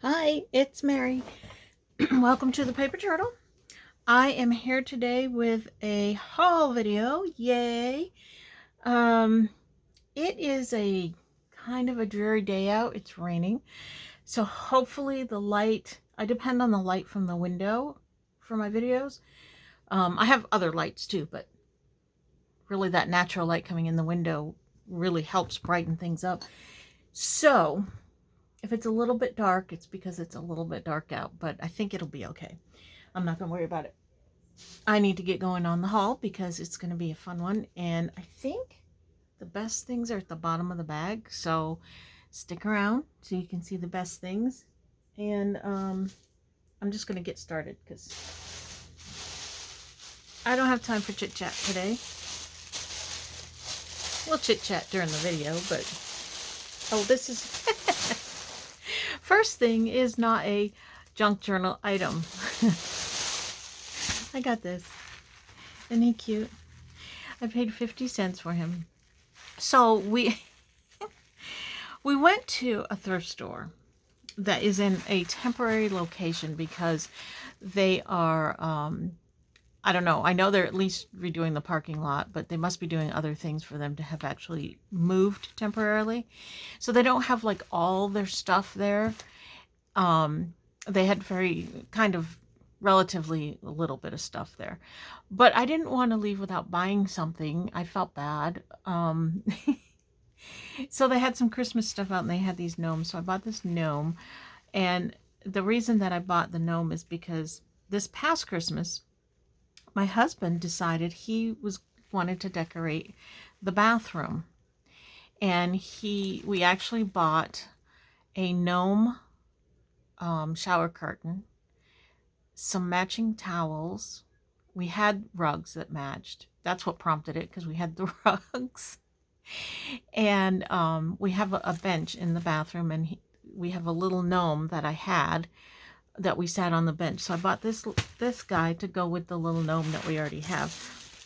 Hi, it's Mary. Welcome to the Paper Turtle. I am here today with a haul video. Yay! Um, it is a kind of a dreary day out. It's raining. So hopefully the light, I depend on the light from the window for my videos. I have other lights too, but really that natural light coming in the window really helps brighten things up. So if it's a little bit dark, it's because it's a little bit dark out, but I think it'll be okay. I'm not going to worry about it. I need to get going on the haul because it's going to be a fun one. And I think the best things are at the bottom of the bag. So stick around so you can see the best things. And I'm just going to get started because I don't have time for chit chat today. We'll chit chat during the video, but oh, this is first thing is not a junk journal item. I got this. Isn't he cute? I paid 50 cents for him. So we went to a thrift store that is in a temporary location because they are, I don't know. I know they're at least redoing the parking lot, but they must be doing other things for them to have actually moved temporarily. So they don't have like all their stuff there. They had very kind of relatively a little bit of stuff there, but I didn't want to leave without buying something. I felt bad. So they had some Christmas stuff out and they had these gnomes. So I bought this gnome, and the reason that I bought the gnome is because this past Christmas, my husband decided he wanted to decorate the bathroom, and we actually bought a gnome shower curtain, some matching towels. We had rugs that matched. That's what prompted it, because we had the rugs. And we have a bench in the bathroom, and we have a little gnome that I had that we sat on the bench. So I bought this guy to go with the little gnome that we already have.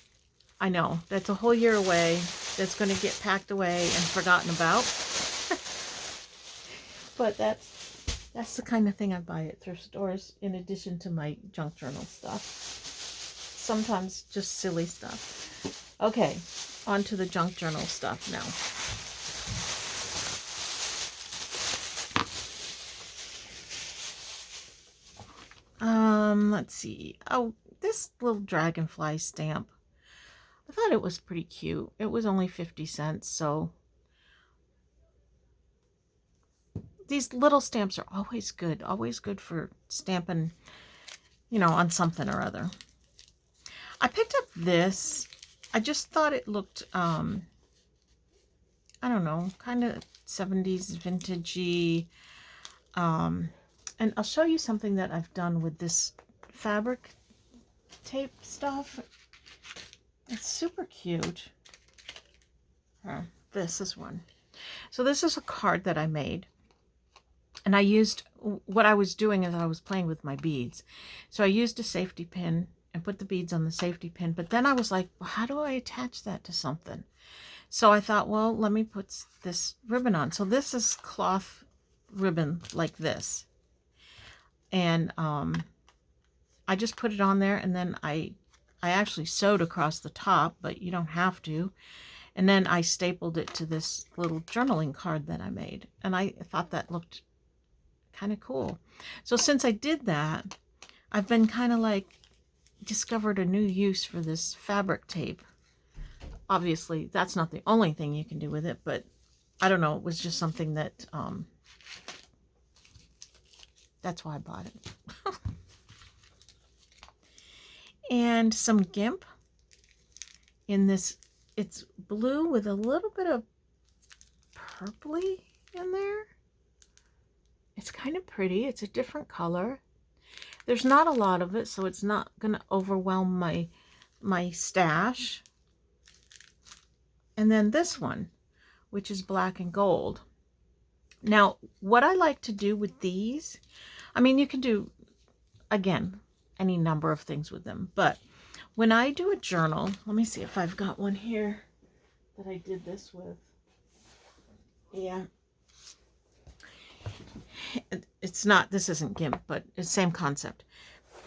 I know, that's a whole year away. That's going to get packed away and forgotten about. But that's the kind of thing I buy at thrift stores, in addition to my junk journal stuff. Sometimes just silly stuff. Okay, on to the junk journal stuff now. Let's see. Oh, this little dragonfly stamp. I thought it was pretty cute. It was only 50 cents, so these little stamps are always good for stamping, on something or other. I picked up this. I just thought it looked, I don't know, kind of 70s vintagey. And I'll show you something that I've done with this fabric tape stuff. It's super cute. This is one. So this is a card that I made. And I used, what I was doing is I was playing with my beads. So I used a safety pin and put the beads on the safety pin. But then I was like, well, how do I attach that to something? So I thought, well, let me put this ribbon on. So this is cloth ribbon like this. And I just put it on there, and then I actually sewed across the top, but you don't have to. And then I stapled it to this little journaling card that I made. And I thought that looked kind of cool. So since I did that, I've been kind of like discovered a new use for this fabric tape. Obviously, that's not the only thing you can do with it, but I don't know. It was just something that, that's why I bought it. And some GIMP in this. It's blue with a little bit of purpley in there. It's kind of pretty. It's a different color. There's not a lot of it, so it's not going to overwhelm my stash. And then this one, which is black and gold. Now, what I like to do with these, I mean, you can do, again, any number of things with them. But when I do a journal, let me see if I've got one here that I did this with. Yeah. it's not, this isn't GIMP, but it's same concept.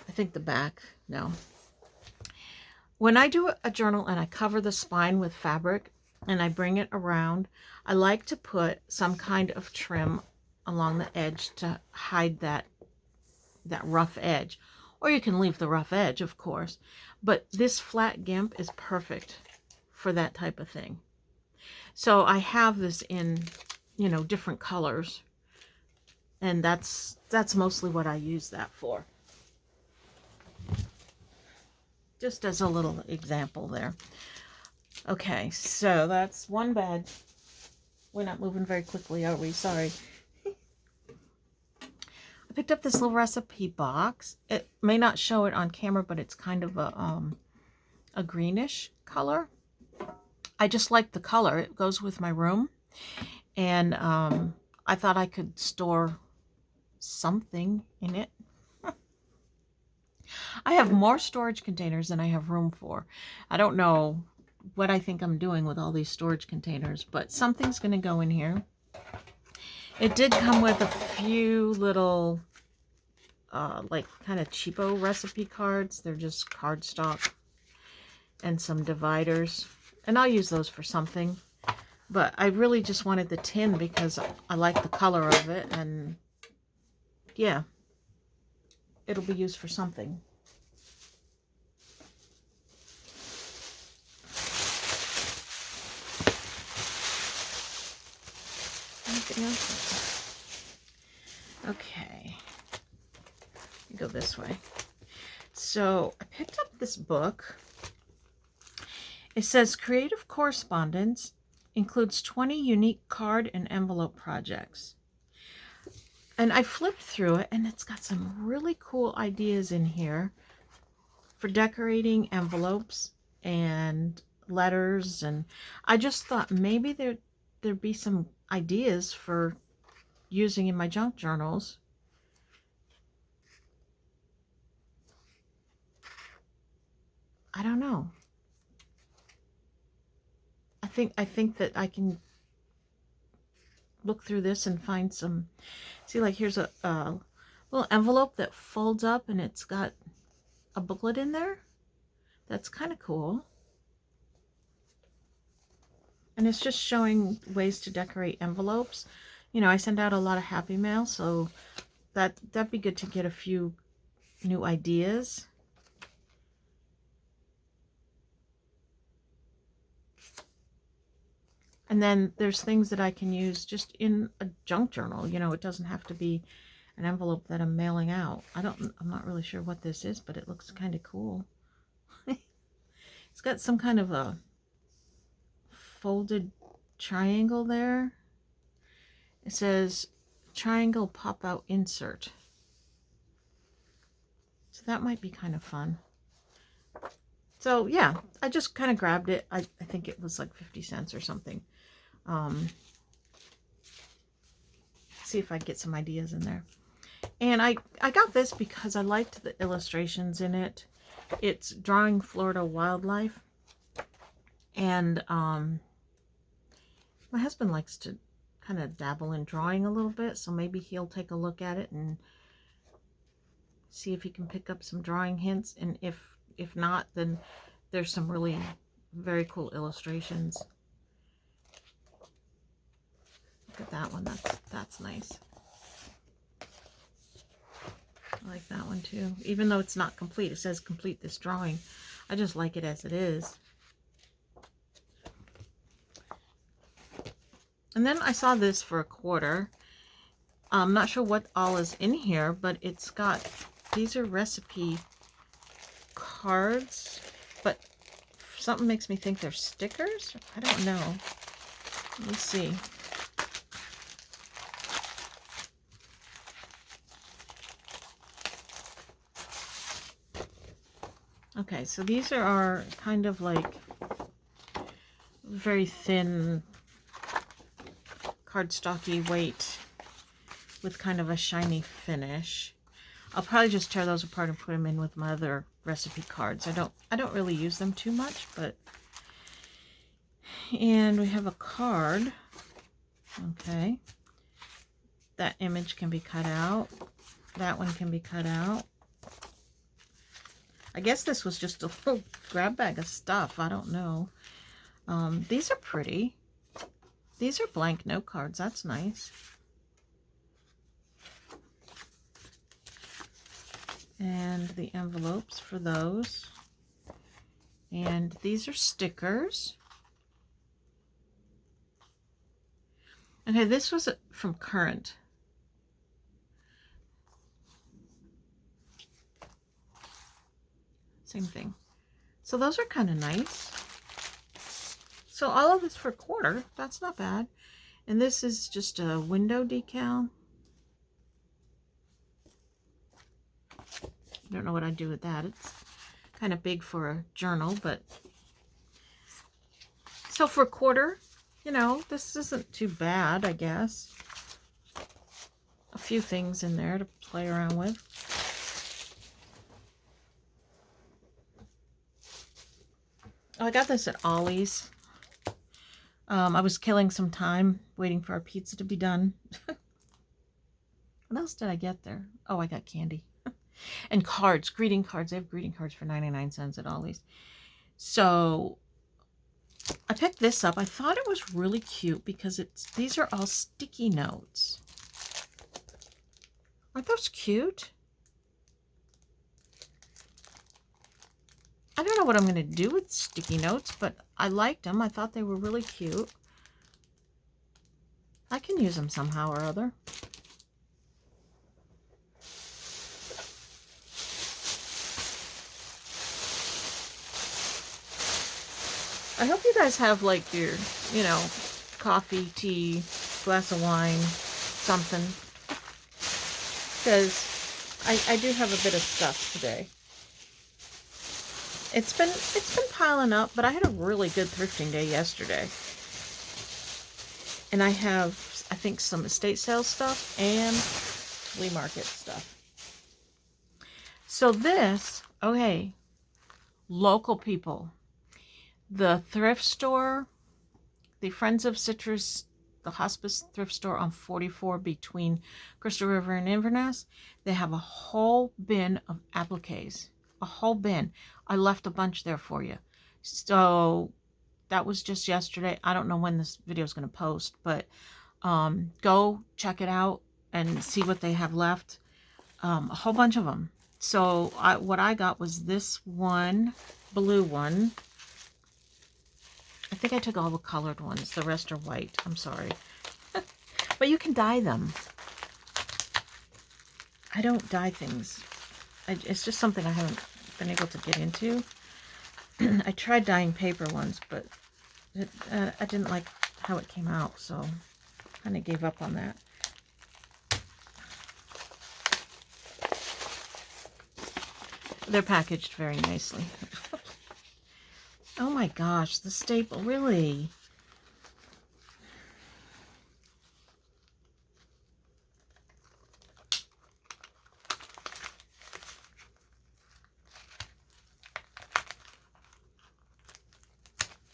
I think the back, no. When I do a journal and I cover the spine with fabric and I bring it around, I like to put some kind of trim along the edge to hide that rough edge. Or you can leave the rough edge, of course. But this flat GIMP is perfect for that type of thing. So I have this in, you know, different colors. And that's mostly what I use that for. Just as a little example there. Okay, so that's one bag. We're not moving very quickly, are we? Sorry. I picked up this little recipe box. It may not show it on camera, but it's kind of a greenish color. I just like the color. It goes with my room. And I thought I could store something in it. I have more storage containers than I have room for. I don't know what I think I'm doing with all these storage containers, but something's going to go in here. It did come with a few little, like kind of cheapo recipe cards. They're just cardstock and some dividers. And I'll use those for something. But I really just wanted the tin because I like the color of it. And yeah, it'll be used for something. Anything else? Okay. Go this way. So I picked up this book. It says Creative Correspondence includes 20 unique card and envelope projects. And I flipped through it and it's got some really cool ideas in here for decorating envelopes and letters. And I just thought maybe there'd be some ideas for using in my junk journals. I don't know. I think that I can look through this and find some. See, like here's a little envelope that folds up and it's got a booklet in there. That's kind of cool. And it's just showing ways to decorate envelopes. You know, I send out a lot of Happy Mail, so that'd be good to get a few new ideas. And then there's things that I can use just in a junk journal. You know, it doesn't have to be an envelope that I'm mailing out. I'm not really sure what this is, but it looks kind of cool. It's got some kind of a folded triangle there. It says triangle pop-out insert. So that might be kind of fun. So yeah, I just kind of grabbed it. I think it was like 50 cents or something. See if I get some ideas in there. And I got this because I liked the illustrations in it. It's Drawing Florida Wildlife. And my husband likes to kind of dabble in drawing a little bit, so maybe he'll take a look at it and see if he can pick up some drawing hints. And if not, then there's some really very cool illustrations. Look at that one. That's nice. I like that one too. Even though it's not complete, it says complete this drawing. I just like it as it is. And then I saw this for $1. I'm not sure what all is in here, but it's got, these are recipe cards, but something makes me think they're stickers. I don't know. Let me see. Okay, so these are kind of like very thin, cardstocky weight with kind of a shiny finish. I'll probably just tear those apart and put them in with my other recipe cards. I don't really use them too much, but. And we have a card. Okay. that image can be cut out. That one can be cut out. I guess this was just a little grab bag of stuff. I don't know. These are pretty. These are blank note cards. That's nice. And the envelopes for those. And these are stickers. Okay, this was from Current. Same thing. So those are kind of nice. So all of this for $1. That's not bad. And this is just a window decal. I don't know what I'd do with that. It's kind of big for a journal, but so for $1, you know, this isn't too bad, I guess. A few things in there to play around with. Oh, I got this at Ollie's. I was killing some time waiting for our pizza to be done. What else did I get there? Oh, I got candy. And cards, greeting cards. They have greeting cards for 99 cents at Ollie's. So I picked this up. I thought it was really cute because these are all sticky notes. Aren't those cute? I don't know what I'm going to do with sticky notes, but I liked them. I thought they were really cute. I can use them somehow or other. I hope you guys have like your, you know, coffee, tea, glass of wine, something. Because I do have a bit of stuff today. It's been piling up, but I had a really good thrifting day yesterday. And I have, I think, some estate sale stuff and flea market stuff. So this, okay, local people. The thrift store, the Friends of Citrus, the Hospice thrift store on 44 between Crystal River and Inverness, they have a whole bin of appliques. A whole bin. I left a bunch there for you. So that was just yesterday. I don't know when this video is going to post, but go check it out and see what they have left. A whole bunch of them. So what I got was this one, blue one. I think I took all the colored ones. The rest are white. I'm sorry. But you can dye them. I don't dye things. It's just something I haven't been able to get into. I tried dyeing paper once, but I didn't like how it came out, so kind of gave up on that. They're packaged very nicely. Oh my gosh, the staple, really?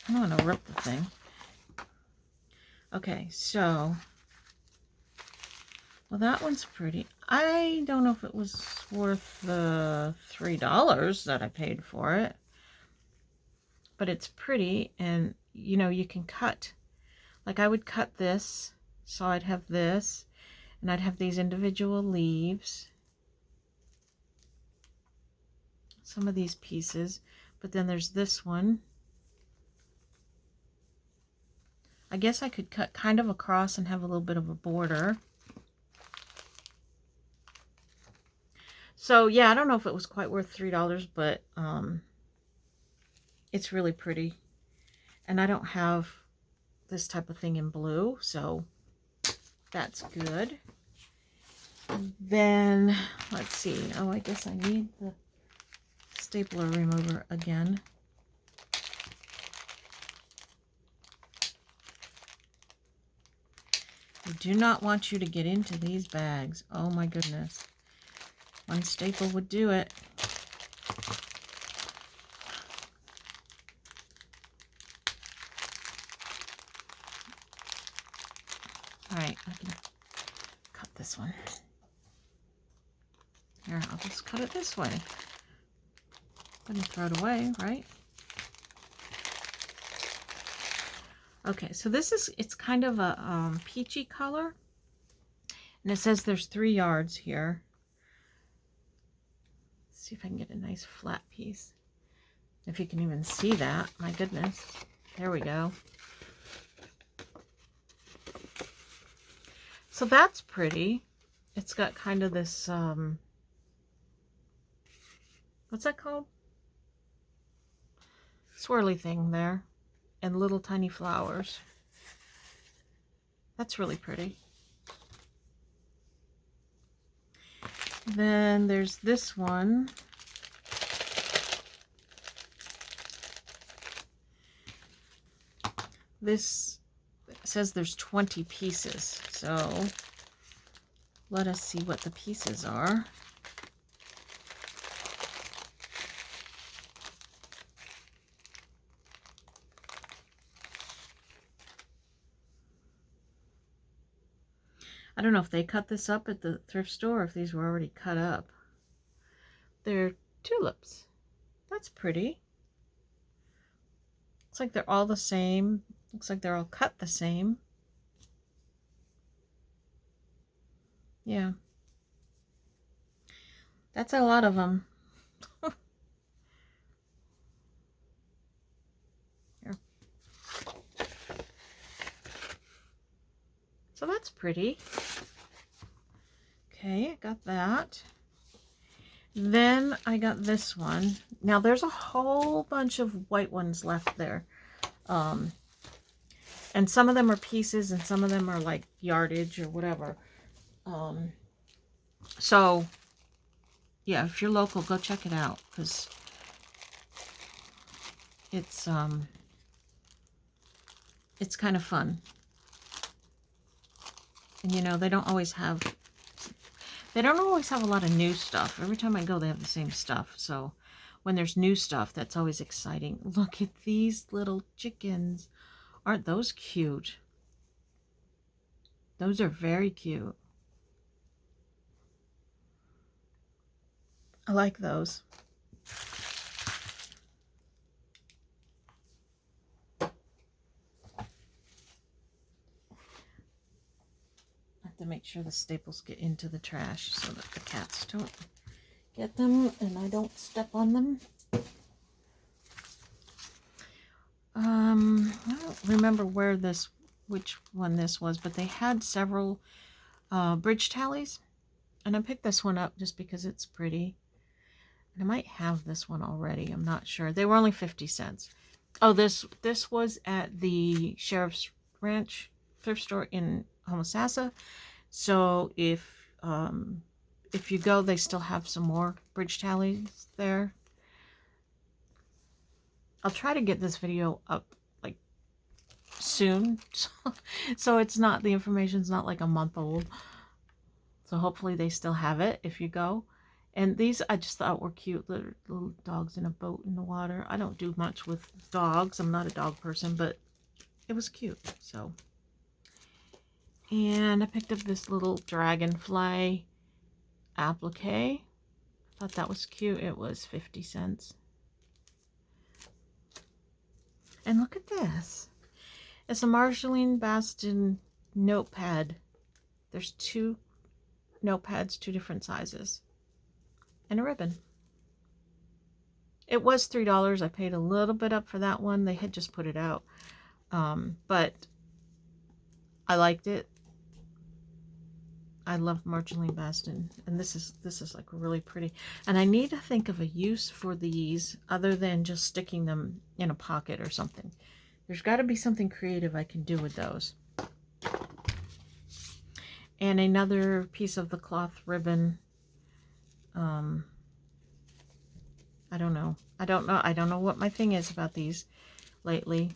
I don't want to rip the thing. Okay, so, well, that one's pretty. I don't know if it was worth the $3 that I paid for it. But it's pretty, and you know, you can cut. Like I would cut this, so I'd have this, and I'd have these individual leaves. Some of these pieces, but then there's this one. I guess I could cut kind of across and have a little bit of a border. So yeah, I don't know if it was quite worth $3, but it's really pretty. And I don't have this type of thing in blue, so that's good. And then, let's see. Oh, I guess I need the stapler remover again. I do not want you to get into these bags. Oh my goodness. One staple would do it. All right, I can cut this one. Here, I'll just cut it this way. Wouldn't throw it away, right? Okay, so this is, it's kind of a peachy color. And it says there's 3 yards here. Let's see if I can get a nice flat piece. If you can even see that, my goodness. There we go. So that's pretty. It's got kind of this, what's that called? Swirly thing there. And little tiny flowers. That's really pretty. Then there's this one. This says there's 20 pieces, so let us see what the pieces are. I don't know if they cut this up at the thrift store or if these were already cut up. They're tulips. That's pretty. Looks like they're all the same. Looks like they're all cut the same. Yeah. That's a lot of them. Here. So that's pretty. Okay, I got that. Then I got this one. Now there's a whole bunch of white ones left there. And some of them are pieces and some of them are like yardage or whatever. So yeah, if you're local, go check it out because it's kind of fun. And you know, they don't always have a lot of new stuff. Every time I go, they have the same stuff. So when there's new stuff, that's always exciting. Look at these little chickens. Aren't those cute? Those are very cute. I like those. To make sure the staples get into the trash so that the cats don't get them and I don't step on them. I don't remember which one this was, but they had several bridge tallies, and I picked this one up just because it's pretty. And I might have this one already. I'm not sure. They were only 50 cents. Oh, this was at the Sheriff's Ranch thrift store in Homosassa. So if you go, they still have some more bridge tallies there. I'll try to get this video up like soon, so it's not, the information's not like a month old. So hopefully they still have it if you go. And these I just thought were cute, little dogs in a boat in the water. I don't do much with dogs. I'm not a dog person, but it was cute. So. And I picked up this little dragonfly applique. Thought that was cute. It was 50 cents. And look at this. It's a Marceline Bastin notepad. There's 2 notepads, 2 different sizes. And a ribbon. It was $3. I paid a little bit up for that one. They had just put it out. But I liked it. I love Marceline Bastin, and this is like really pretty. And I need to think of a use for these other than just sticking them in a pocket or something. There's got to be something creative I can do with those. And another piece of the cloth ribbon. I don't know. I don't know what my thing is about these lately.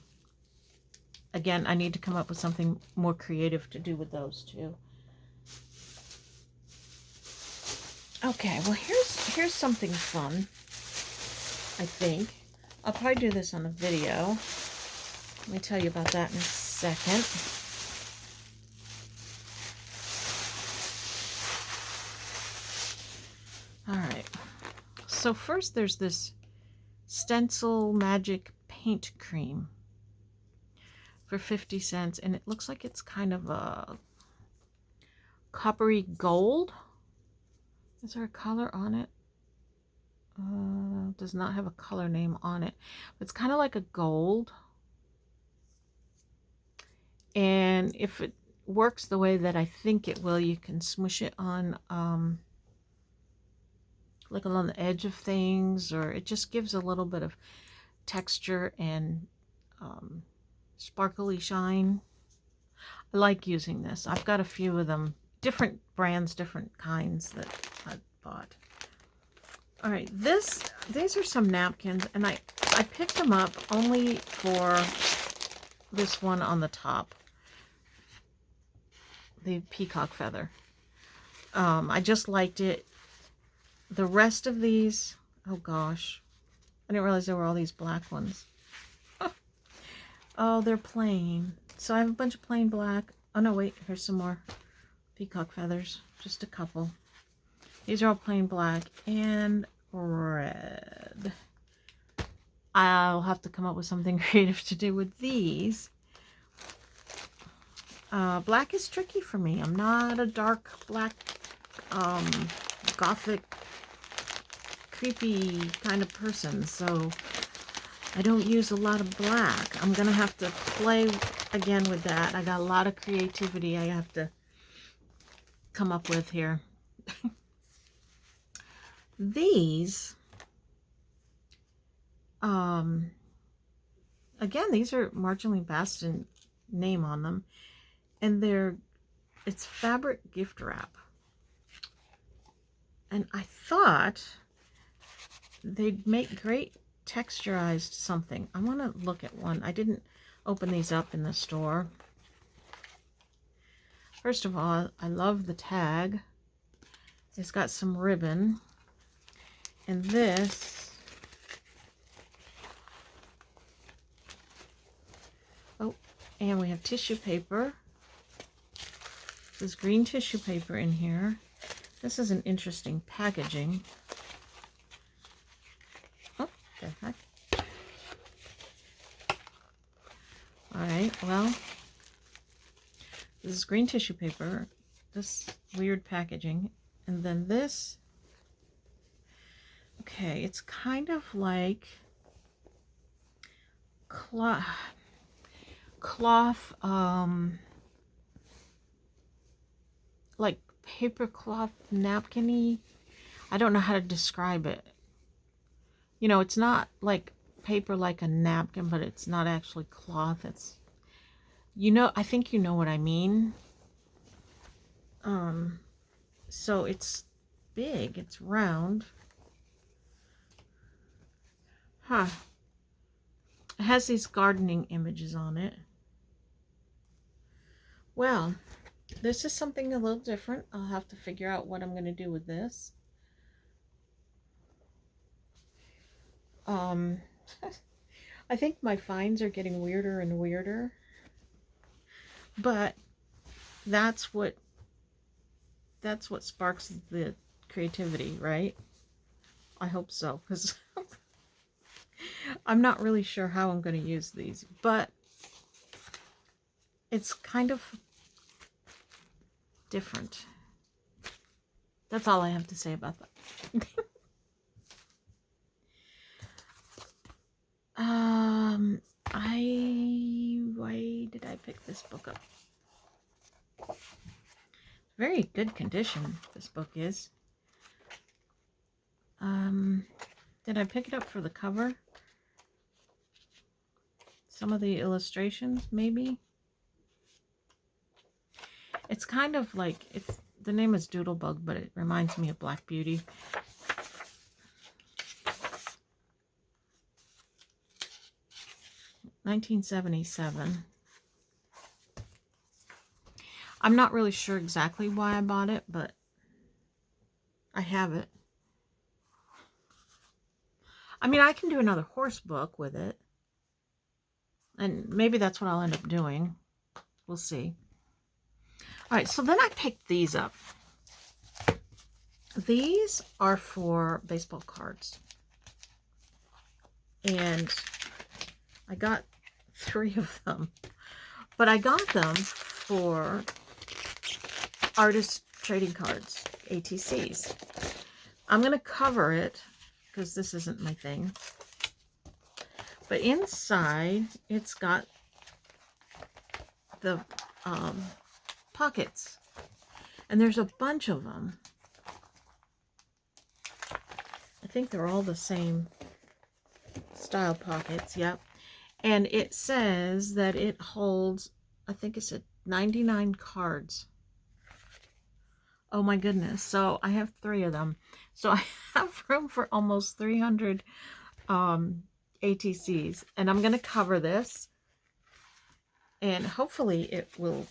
Again, I need to come up with something more creative to do with those too. Okay, well here's something fun, I think. I'll probably do this on a video. Let me tell you about that in a second. So first there's this Stencil Magic Paint Cream for 50 cents, and it looks like it's kind of a coppery gold. Is there a color on it? Does not have a color name on it. It's kind of like a gold. And if it works the way that I think it will, you can smush it on like along the edge of things, or it just gives a little bit of texture and sparkly shine. I like using this. I've got a few of them, different brands, different kinds that I bought. All right, these are some napkins, and I picked them up only for this one on the top, the peacock feather. I just liked it. The rest of these, oh gosh, I didn't realize there were all these black ones. Oh, they're plain. So I have a bunch of plain black. Oh no, wait, here's some more peacock feathers, just a couple. These are all plain black and red. I'll have to come up with something creative to do with these. Black is tricky for me. I'm not a dark black, gothic, creepy kind of person, so I don't use a lot of black. I'm gonna have to play again with that. I got a lot of creativity I have to come up with here. These, again, these are Marjorie Baston name on them, and it's fabric gift wrap. And I thought they'd make great texturized something. I want to look at one. I didn't open these up in the store. First of all, I love the tag. It's got some ribbon. And this, oh, and we have tissue paper. There's green tissue paper in here. This is an interesting packaging. Oh, the heck. All right, well, this is green tissue paper, this weird packaging, and then this, okay, it's kind of like cloth, like paper cloth napkin-y. I don't know how to describe it. You know, it's not like paper like a napkin, but it's not actually cloth. It's, you know, I think you know what I mean. So it's big, it's round. Huh. It has these gardening images on it. Well, this is something a little different. I'll have to figure out what I'm going to do with this. I think my finds are getting weirder and weirder. But that's what sparks the creativity, right? I hope so, because I'm not really sure how I'm going to use these, but it's kind of different. That's all I have to say about that. Why did I pick this book up? Very good condition, this book is. Did I pick it up for the cover? Some of the illustrations, maybe? It's kind of like, the name is Doodlebug, but it reminds me of Black Beauty. $1977. I'm not really sure exactly why I bought it, but I have it. I mean, I can do another horse book with it. And maybe that's what I'll end up doing. We'll see. All right, so then I picked these up. These are for baseball cards. And I got 3 of them. But I got them for artist trading cards, ATCs. I'm going to cover it because this isn't my thing. But inside, it's got the pockets. And there's a bunch of them. I think they're all the same style pockets, yep. And it says that it holds, I think it said 99 cards. Oh my goodness. So I have 3 of them. So I have room for almost 300 ATCs. And I'm going to cover this. And hopefully it will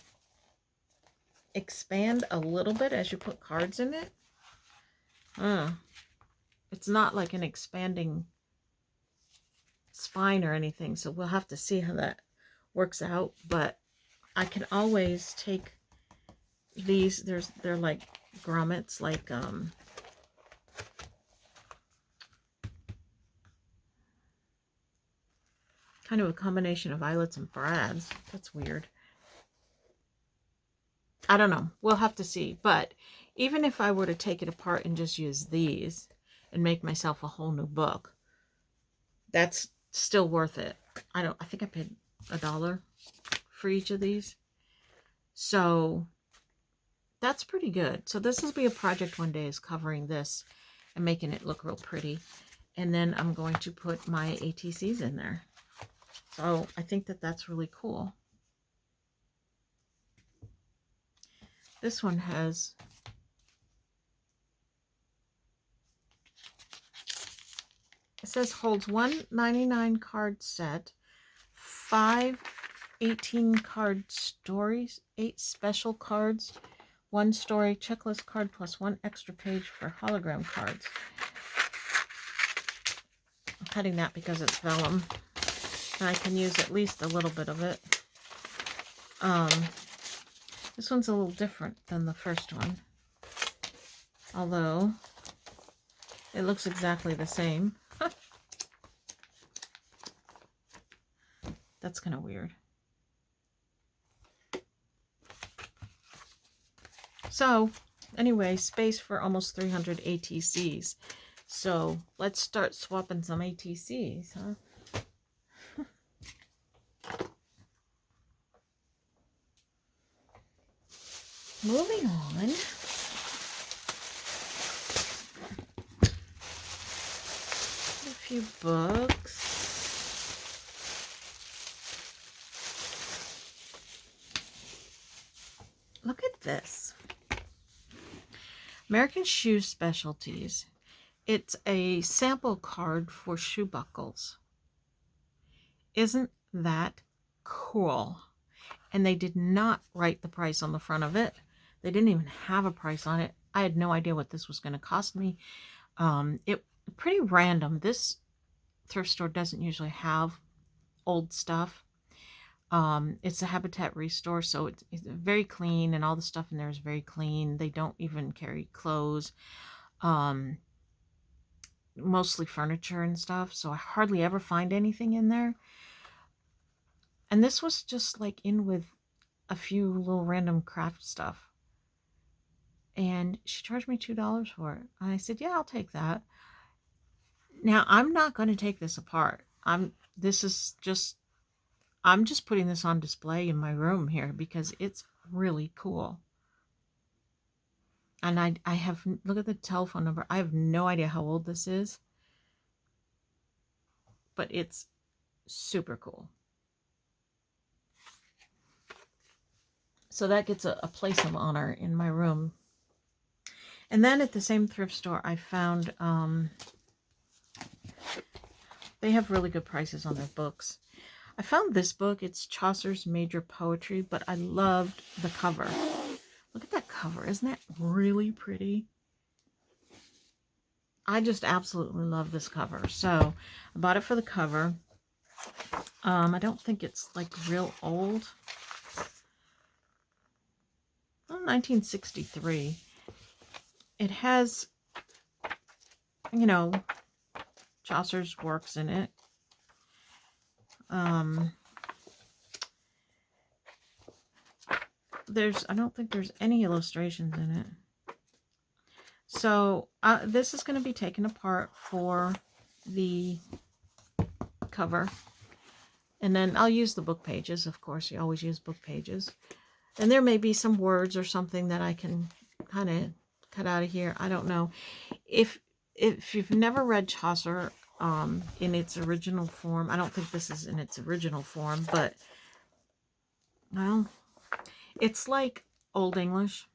expand a little bit as you put cards in it. It's not like an expanding spine or anything, so we'll have to see how that works out. But I can always take these. They're like grommets, like kind of a combination of eyelets and brads. That's weird. I don't know. We'll have to see. But even if I were to take it apart and just use these and make myself a whole new book, that's still worth it. I think I paid $1 for each of these. So that's pretty good. So this will be a project one day, is covering this and making it look real pretty. And then I'm going to put my ATCs in there. So I think that that's really cool. This one has it says holds 1 99 card set, 5 18 card stories, 8 special cards, 1 story checklist card, plus 1 extra page for hologram cards. I'm cutting that because it's vellum, and I can use at least a little bit of it. This one's a little different than the first one, although it looks exactly the same. That's kind of weird. So anyway, space for almost 300 ATCs. So let's start swapping some ATCs, huh? Moving on. A few books. Look at this. American Shoe Specialties. It's a sample card for shoe buckles. Isn't that cool? And they did not write the price on the front of it. They didn't even have a price on it. I had no idea what this was going to cost me. It pretty random. This thrift store doesn't usually have old stuff. It's a Habitat Restore, so it's very clean, and all the stuff in there is very clean. They don't even carry clothes. Mostly furniture and stuff, so I hardly ever find anything in there. And this was just like in with a few little random craft stuff. And she charged me $2 for it. And I said, yeah, I'll take that. Now, I'm not going to take this apart. I'm just putting this on display in my room here because it's really cool. And I have, look at the telephone number. I have no idea how old this is, but it's super cool. So that gets a place of honor in my room. And then at the same thrift store, I found, they have really good prices on their books. I found this book. It's Chaucer's Major Poetry, but I loved the cover. Look at that cover. Isn't that really pretty? I just absolutely love this cover. So I bought it for the cover. I don't think it's like real old. Oh, 1963. It has you know, Chaucer's works in it. I don't think there's any illustrations in it. So this is going to be taken apart for the cover. And then I'll use the book pages, of course. You always use book pages. And there may be some words or something that I can kind of cut out of here. I don't know. If you've never read Chaucer in its original form, I don't think this is in its original form, but, well, it's like Old English.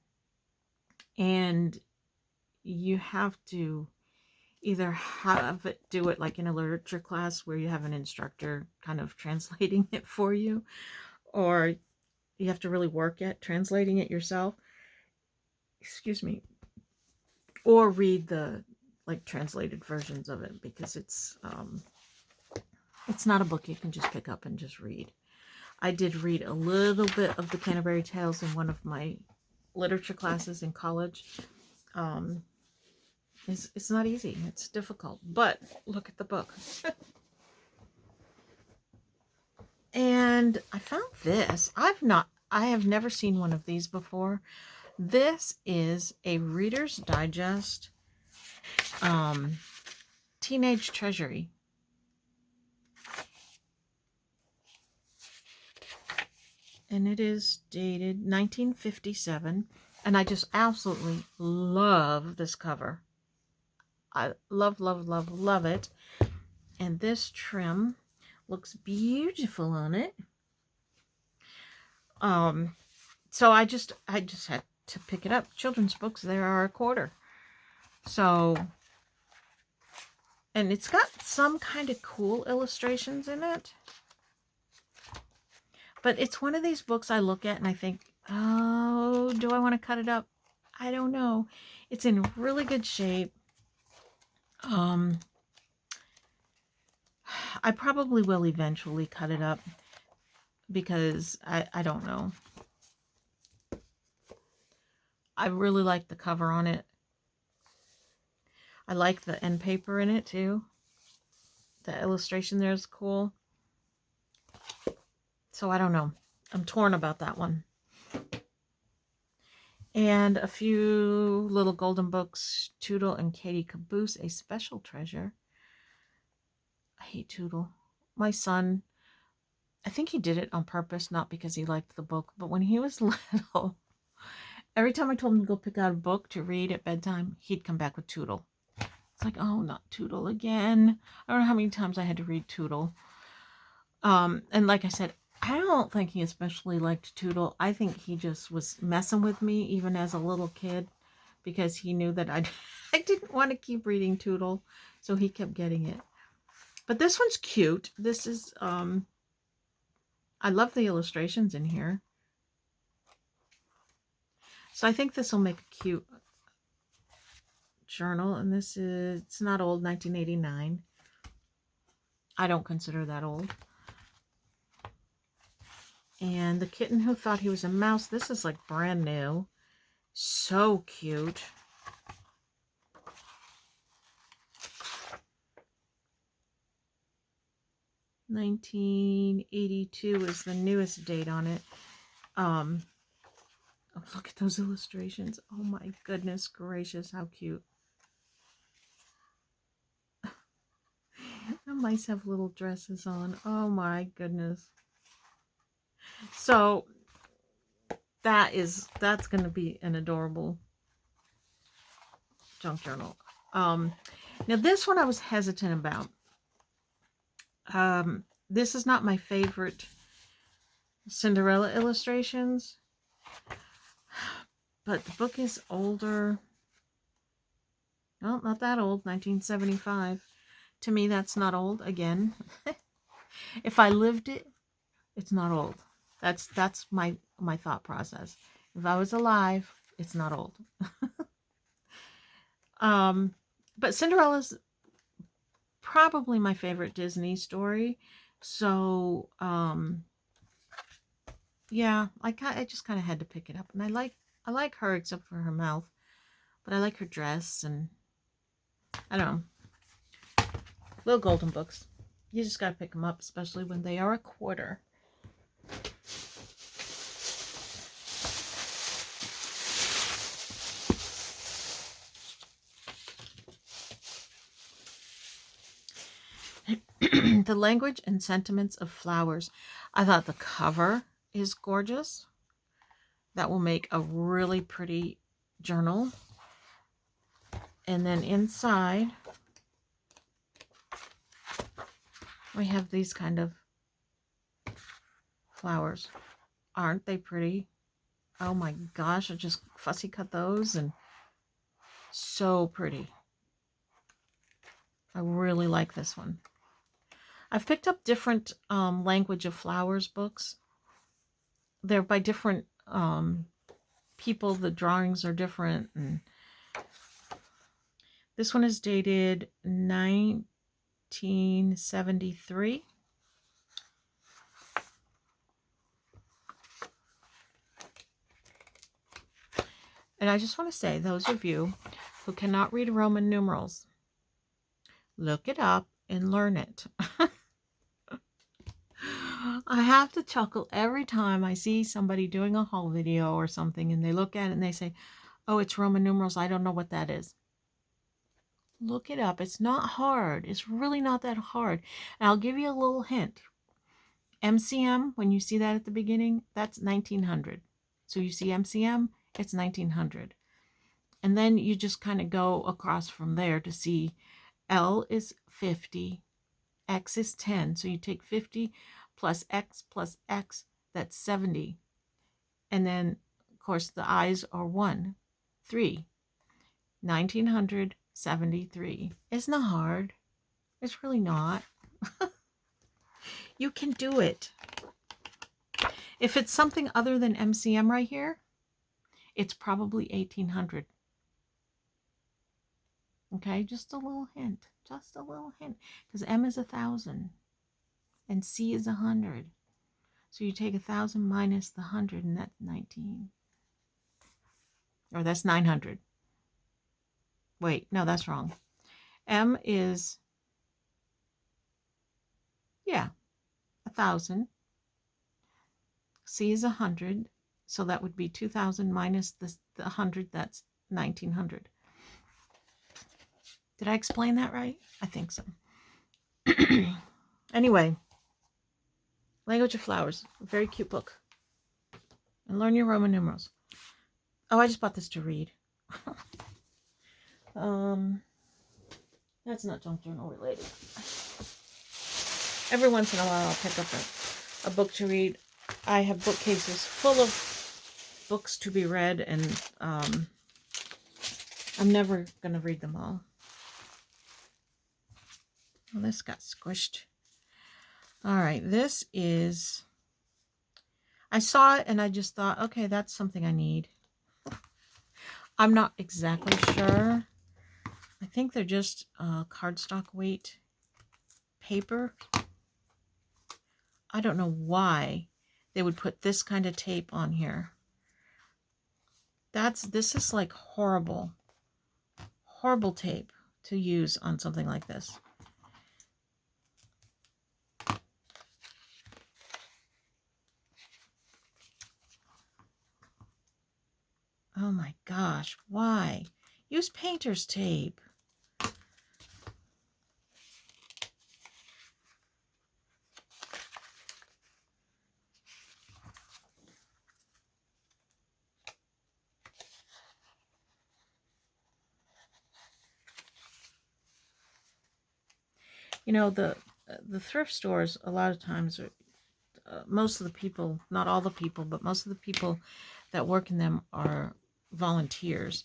And you have to either have it do it like in a literature class where you have an instructor kind of translating it for you, or you have to really work at translating it yourself. Excuse me. Or read the like translated versions of it, because it's not a book you can just pick up and just read. I did read a little bit of the Canterbury Tales in one of my literature classes in college. It's not easy. It's difficult. But look at the book. And I found this. I have never seen one of these before. This is a Reader's Digest Teenage Treasury. And it is dated 1957. And I just absolutely love this cover. I love, love, love, love it. And this trim looks beautiful on it. So I just had to pick it up. Children's books, there are $0.25. So, and it's got some kind of cool illustrations in it. But it's one of these books I look at and I think, oh, do I want to cut it up? I don't know. It's in really good shape. I probably will eventually cut it up because I don't know. I really like the cover on it. I like the end paper in it too. The illustration there is cool. So I don't know. I'm torn about that one. And a few little golden books. Tootle and Katie Caboose, A Special Treasure. I hate Tootle. My son, I think he did it on purpose, not because he liked the book, but when he was little, every time I told him to go pick out a book to read at bedtime, he'd come back with Tootle. It's like, oh, not Tootle again. I don't know how many times I had to read Tootle. And like I said, I don't think he especially liked Tootle. I think he just was messing with me even as a little kid, because he knew that I didn't want to keep reading Tootle, so he kept getting it. But this one's cute. This is, I love the illustrations in here. So I think this will make a cute journal. And this is, it's not old, 1989. I don't consider that old. And The Kitten Who Thought He Was a Mouse. This is like brand new. So cute. $1982 is the newest date on it. Oh, look at those illustrations. Oh my goodness gracious, how cute. The mice have little dresses on. Oh my goodness. So that's going to be an adorable junk journal. Now this one I was hesitant about. This is not my favorite Cinderella illustrations, but the book is older. Well, not that old, 1975. To me, that's not old. Again, if I lived it, it's not old. That's my thought process. If I was alive, it's not old. But Cinderella's probably my favorite Disney story. So, yeah, I just kind of had to pick it up. And I like her except for her mouth. But I like her dress, and I don't know. Little golden books. You just got to pick them up, especially when they are a quarter. The Language and Sentiments of Flowers. I thought the cover is gorgeous. That will make a really pretty journal. And then inside, we have these kind of flowers. Aren't they pretty? Oh my gosh, I just fussy cut those and so pretty. I really like this one. I've picked up different Language of Flowers books. They're by different people. The drawings are different. And this one is dated 1973. And I just want to say, those of you who cannot read Roman numerals, look it up and learn it. I have to chuckle every time I see somebody doing a haul video or something and they look at it and they say, oh, it's Roman numerals. I don't know what that is. Look it up. It's not hard. It's really not that hard. And I'll give you a little hint. MCM, when you see that at the beginning, that's 1900. So you see MCM, it's 1900. And then you just kind of go across from there to see L is 50, X is 10. So you take 50 plus X, that's 70. And then, of course, the I's are 1, 3. 1973. It's not hard. It's really not. You can do it. If it's something other than MCM right here, it's probably 1800. Okay, just a little hint. Just a little hint. Because M is 1000 and C is 100. So you take 1000 minus the 100 and that's 19. Or that's 900. Wait, no, that's wrong. M is, yeah, 1000. C is 100. So that would be 2000 minus the 100. That's 1900. Did I explain that right? I think so. Anyway, Language of Flowers. A very cute book. And learn your Roman numerals. Oh, I just bought this to read. That's not junk journal related. Every once in a while I'll pick up a book to read. I have bookcases full of books to be read, and I'm never going to read them all. Well, this got squished. All right, this is, I saw it and I just thought, okay, that's something I need. I'm not exactly sure. I think they're just cardstock weight paper. I don't know why they would put this kind of tape on here. This is like horrible tape to use on something like this. Oh my gosh, why? Use painter's tape. You know, the thrift stores, a lot of times, are, most of the people, not all the people, but most of the people that work in them are volunteers.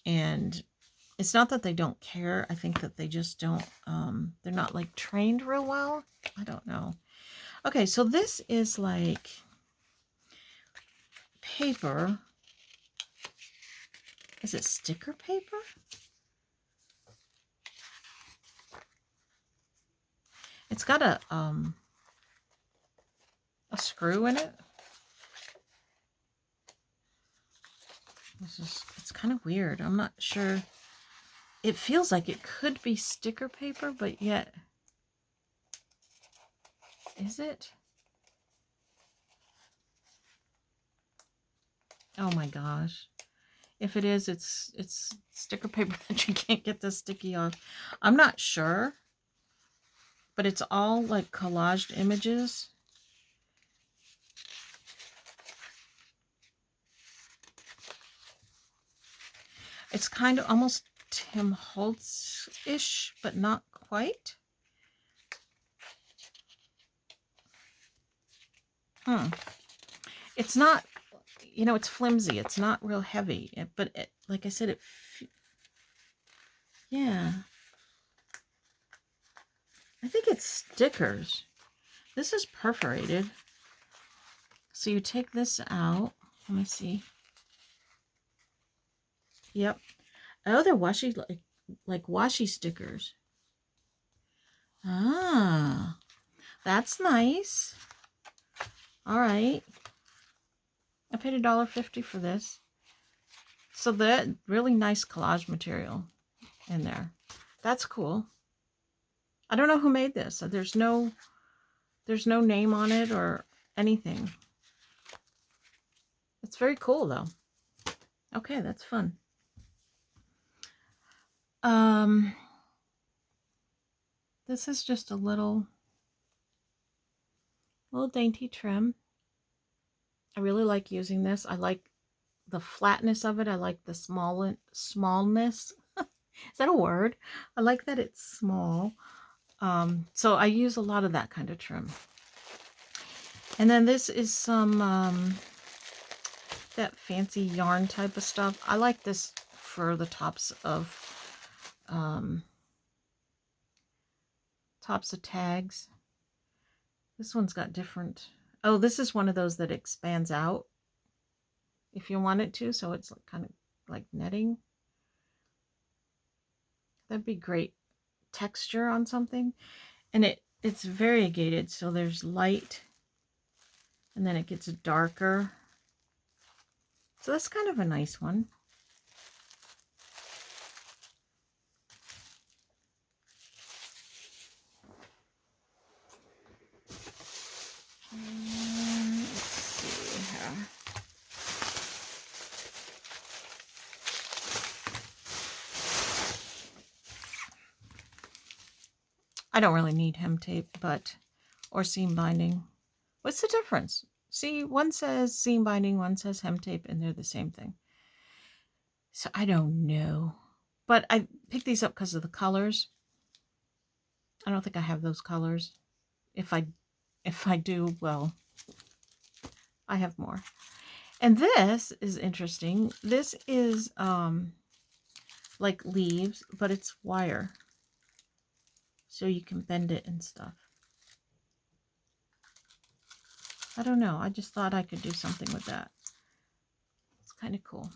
And it's not that they don't care. I think that they just don't, they're not like trained real well. I don't know. Okay, so this is like paper. Is it sticker paper? It's got a screw in it. It's kind of weird. I'm not sure it feels like it could be sticker paper, but yet, is it? Oh my gosh. If it is, it's sticker paper that you can't get the sticky off. I'm not sure, but it's all like collaged images. It's kind of almost Tim Holtz-ish, but not quite. It's not, you know, it's flimsy. It's not real heavy, but it, like I said, yeah. I think it's stickers. This is perforated. So you take this out. Let me see. Yep. Oh, they're washi, like washi stickers. Ah, that's nice. All right. I paid $1.50 for this. So that really nice collage material in there. That's cool. I don't know who made this. There's no name on it or anything. It's very cool though. Okay, that's fun. This is just a little dainty trim. I really like using this. I like the flatness of it. I like the smallness. Is that a word? I like that it's small. So I use a lot of that kind of trim. And then this is some that fancy yarn type of stuff. I like this for the tops of tags. This one's got different. Oh, this is one of those that expands out if you want it to, so it's kind of like netting. That'd be great texture on something. And it's variegated, so there's light and then it gets darker. So that's kind of a nice one. Let's see here. I don't really need hem tape, or seam binding. What's the difference? See, one says seam binding, one says hem tape, and they're the same thing. So I don't know. But I picked these up because of the colors. I don't think I have those colors. If I do, well, I have more. And this is interesting. This is like leaves, but it's wire. So you can bend it and stuff. I don't know. I just thought I could do something with that. It's kind of cool.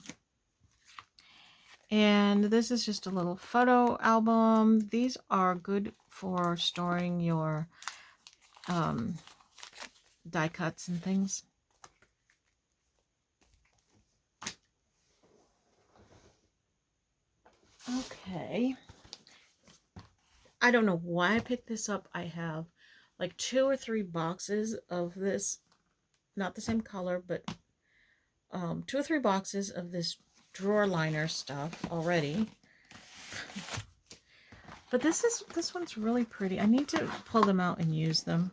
And this is just a little photo album. These are good for storing your die cuts and things. Okay. I don't know why I picked this up. I have like 2 or 3 boxes of this, not the same color, but 2 or 3 boxes of this drawer liner stuff already. But this one's really pretty. I need to pull them out and use them.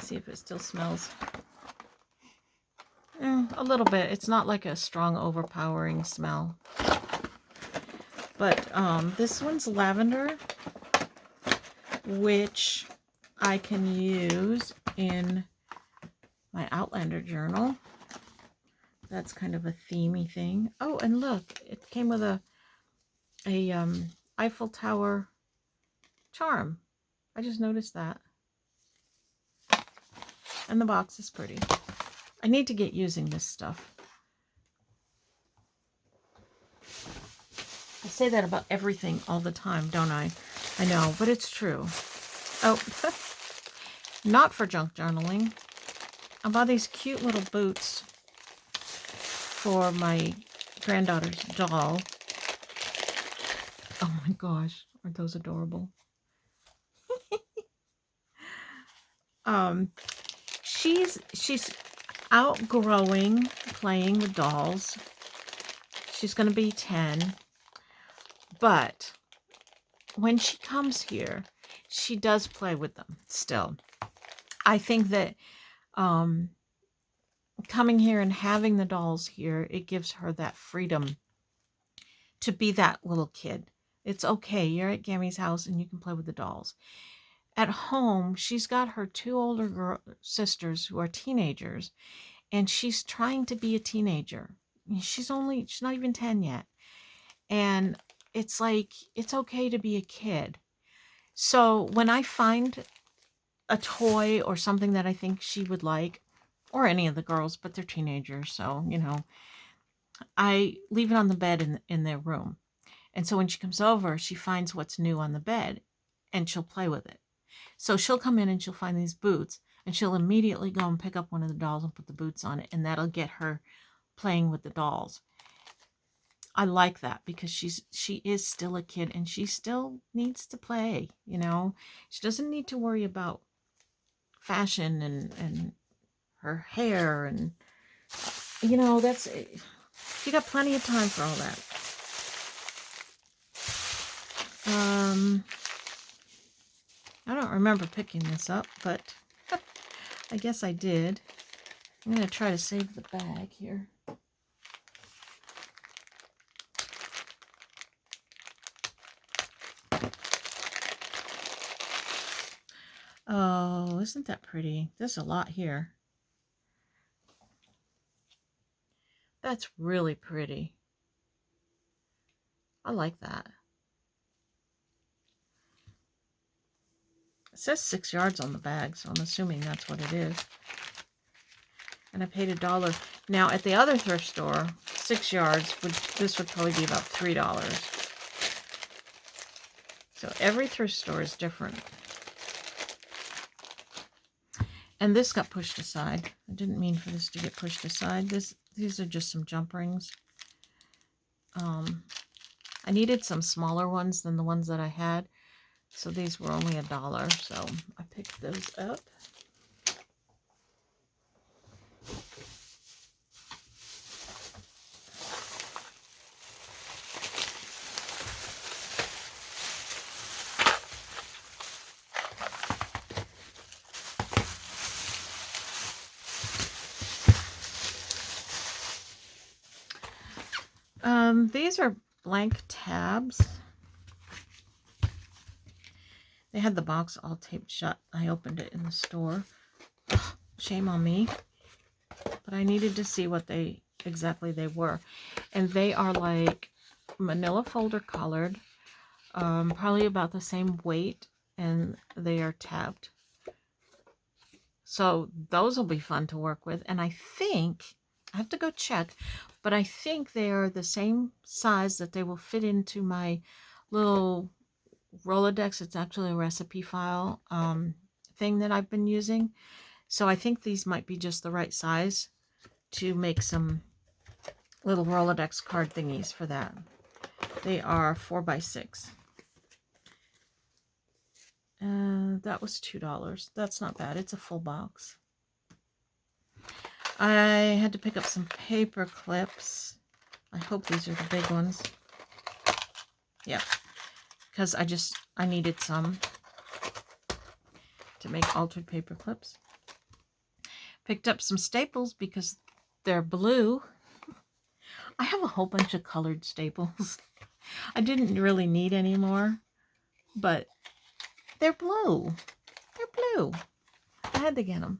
See if it still smells. A little bit. It's not like a strong, overpowering smell. But this one's lavender, which I can use in my Outlander journal. That's kind of a themey thing. Oh, and look, it came with a Eiffel Tower charm. I just noticed that. And the box is pretty. I need to get using this stuff. I say that about everything all the time, don't I? I know, but it's true. Oh, not for junk journaling. I bought these cute little boots for my granddaughter's doll. Oh my gosh, aren't those adorable? She's outgrowing playing with dolls. She's going to be 10. But when she comes here, she does play with them still. I think that coming here and having the dolls here, it gives her that freedom to be that little kid. It's okay. You're at Gammy's house and you can play with the dolls. At home, she's got her 2 older sisters who are teenagers, and she's trying to be a teenager. She's not even 10 yet. And it's like, it's okay to be a kid. So when I find a toy or something that I think she would like, or any of the girls, but they're teenagers, so, you know, I leave it on the bed in their room. And so when she comes over, she finds what's new on the bed and she'll play with it. So she'll come in and she'll find these boots and she'll immediately go and pick up one of the dolls and put the boots on it, and that'll get her playing with the dolls. I like that because she is still a kid and she still needs to play, you know. She doesn't need to worry about fashion and her hair, and you know, that's, she got plenty of time for all that. I don't remember picking this up, but I guess I did. I'm going to try to save the bag here. Oh, isn't that pretty? There's a lot here. That's really pretty. I like that. It says 6 yards on the bag, so I'm assuming that's what it is. And I paid $1. Now, at the other thrift store, 6 yards, this would probably be about $3. So every thrift store is different. And this got pushed aside. I didn't mean for this to get pushed aside. These are just some jump rings. I needed some smaller ones than the ones that I had. So these were only $1. So I picked those up. These are blank tabs. They had the box all taped shut. I opened it in the store. Ugh, shame on me. But I needed to see what exactly they were. And they are like manila folder colored. Probably about the same weight. And they are tabbed. So those will be fun to work with. And I think, I have to go check, but I think they are the same size that they will fit into my little Rolodex. It's actually a recipe file thing that I've been using. So I think these might be just the right size to make some little Rolodex card thingies for that. They are 4x6. That was $2. That's not bad. It's a full box. I had to pick up some paper clips. I hope these are the big ones. Yeah, because I needed some to make altered paper clips. Picked up some staples because they're blue. I have a whole bunch of colored staples. I didn't really need any more, but they're blue. They're blue. I had to get them.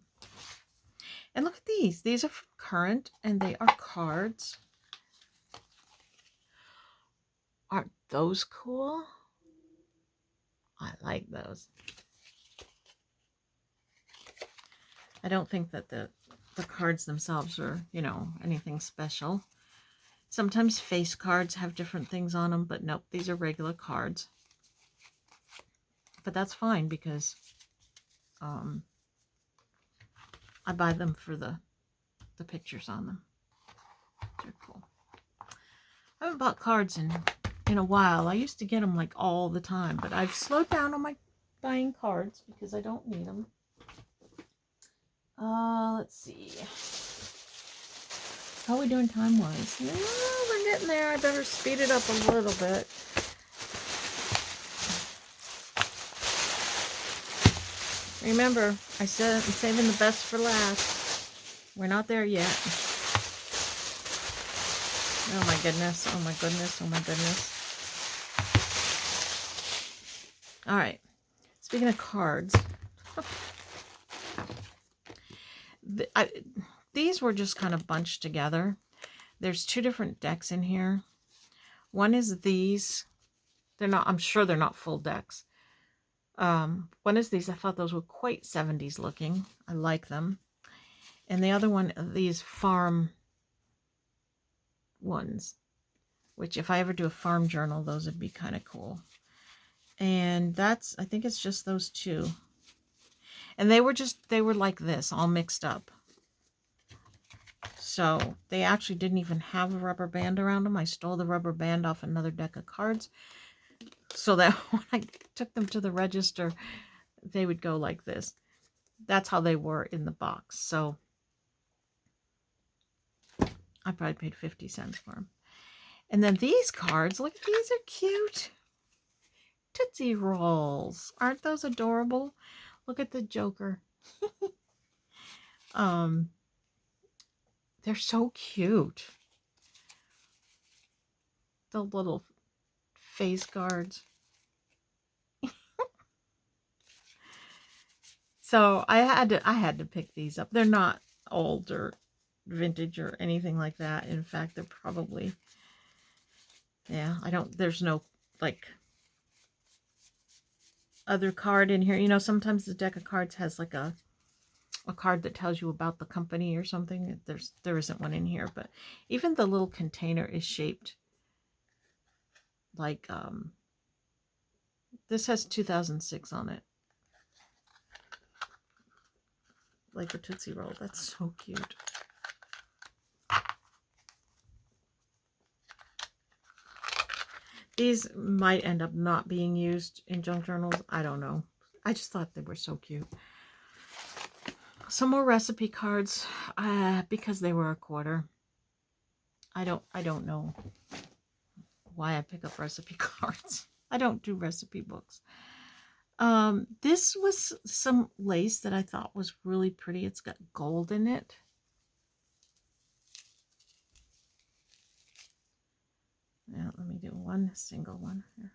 And look at these. These are from Current, and they are cards. Aren't those cool? I like those. I don't think that the cards themselves are, you know, anything special. Sometimes face cards have different things on them, but nope, these are regular cards. But that's fine because I buy them for the pictures on them. They're cool. I haven't bought cards in in a while. I used to get them like all the time, but I've slowed down on my buying cards because I don't need them. Let's see. How are we doing time-wise? Oh, we're getting there. I better speed it up a little bit. Remember, I said I'm saving the best for last. We're not there yet. Oh my goodness, oh my goodness, oh my goodness. All right, speaking of cards, these were just kind of bunched together. There's two different decks in here. One is these. They're not, I'm sure they're not full decks. One is these. I thought those were quite 70s looking. I like them. And the other one, these farm ones, which if I ever do a farm journal, those would be kind of cool. And that's, I think it's just those two. And they were like this, all mixed up. So they actually didn't even have a rubber band around them. I stole the rubber band off another deck of cards so that when I took them to the register, they would go like this. That's how they were in the box. So I probably paid 50 cents for them. And then these cards, look, these are cute. Tootsie Rolls. Aren't those adorable? Look at the Joker. They're so cute. The little face guards. So I had to pick these up. They're not old or vintage or anything like that. In fact, they're probably, yeah, there's no like other card in here. You know, sometimes the deck of cards has like a card that tells you about the company or something. There isn't one in here, but even the little container is shaped like this has 2006 on it, like a Tootsie Roll. That's so cute. These might end up not being used in junk journals. I don't know. I just thought they were so cute. Some more recipe cards because they were $1. I don't know why I pick up recipe cards. I don't do recipe books. This was some lace that I thought was really pretty. It's got gold in it. Now let me do one single one here.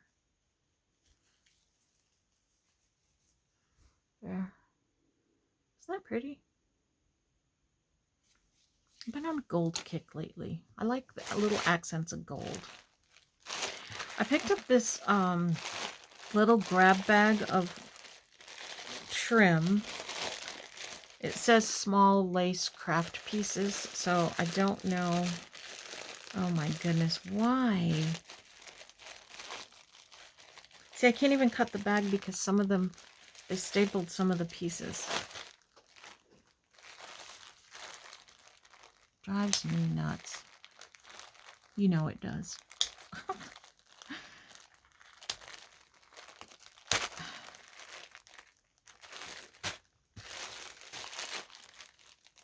There. Isn't that pretty? I've been on a gold kick lately. I like the little accents of gold. I picked up this little grab bag of trim. It says small lace craft pieces, so I don't know. Oh my goodness, why? See, I can't even cut the bag because some of them, they stapled some of the pieces. Drives me nuts. You know it does.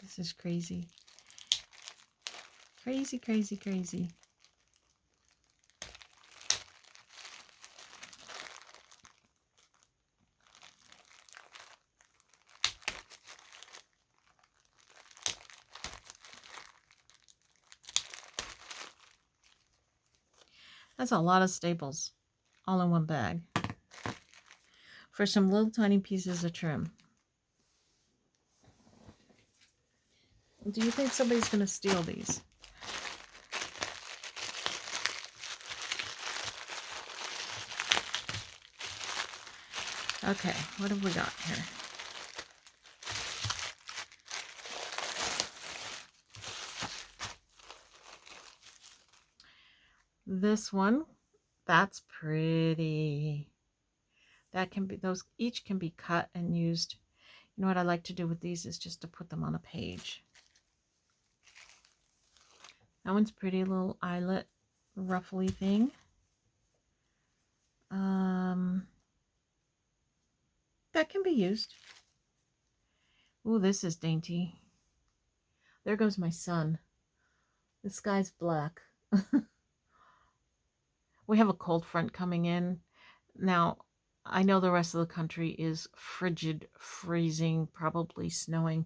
This is crazy. Crazy, crazy, crazy. That's a lot of staples all in one bag for some little tiny pieces of trim. Do you think somebody's going to steal these? Okay, what have we got here? This one, that's pretty. That can be, those each can be cut and used. You know what I like to do with these is just to put them on a page. That one's pretty, little eyelet ruffly thing. that can be used. Ooh, this is dainty. There goes my sun. The sky's black. We have a cold front coming in. Now, I know the rest of the country is frigid, freezing, probably snowing.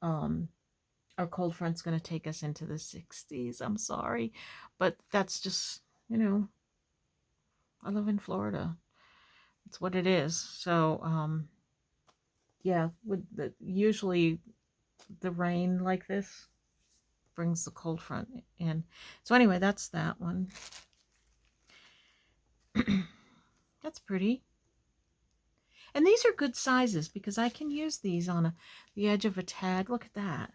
Our cold front's going to take us into the 60s. I'm sorry. But that's just, you know, I live in Florida. It's what it is. So, yeah, usually the rain like this brings the cold front in. So anyway, that's that one. That's pretty. And these are good sizes because I can use these on the edge of a tag. Look at that.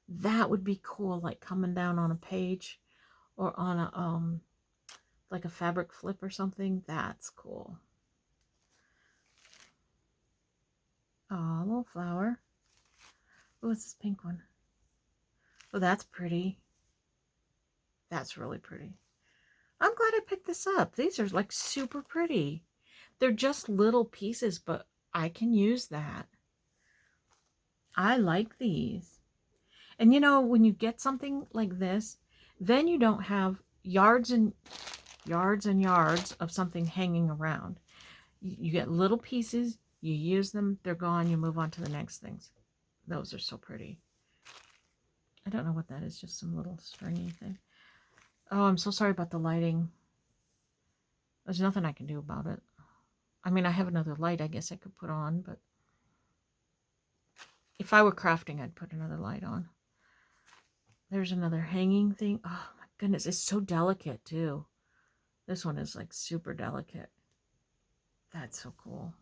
That would be cool, like coming down on a page or on a like a fabric flip or something. That's cool. Oh, a little flower. Oh, what's this pink one? Oh, that's pretty. That's really pretty. I'm glad I picked this up. These are like super pretty. They're just little pieces, but I can use that. I like these. And you know, when you get something like this, then you don't have yards and yards and yards of something hanging around. You get little pieces, you use them, they're gone, you move on to the next things. Those are so pretty. I don't know what that is, just some little stringy thing. Oh, I'm so sorry about the lighting. There's nothing I can do about it. I mean, I have another light I guess I could put on, but if I were crafting, I'd put another light on. There's another hanging thing. Oh my goodness, it's so delicate too. This one is like super delicate. That's so cool.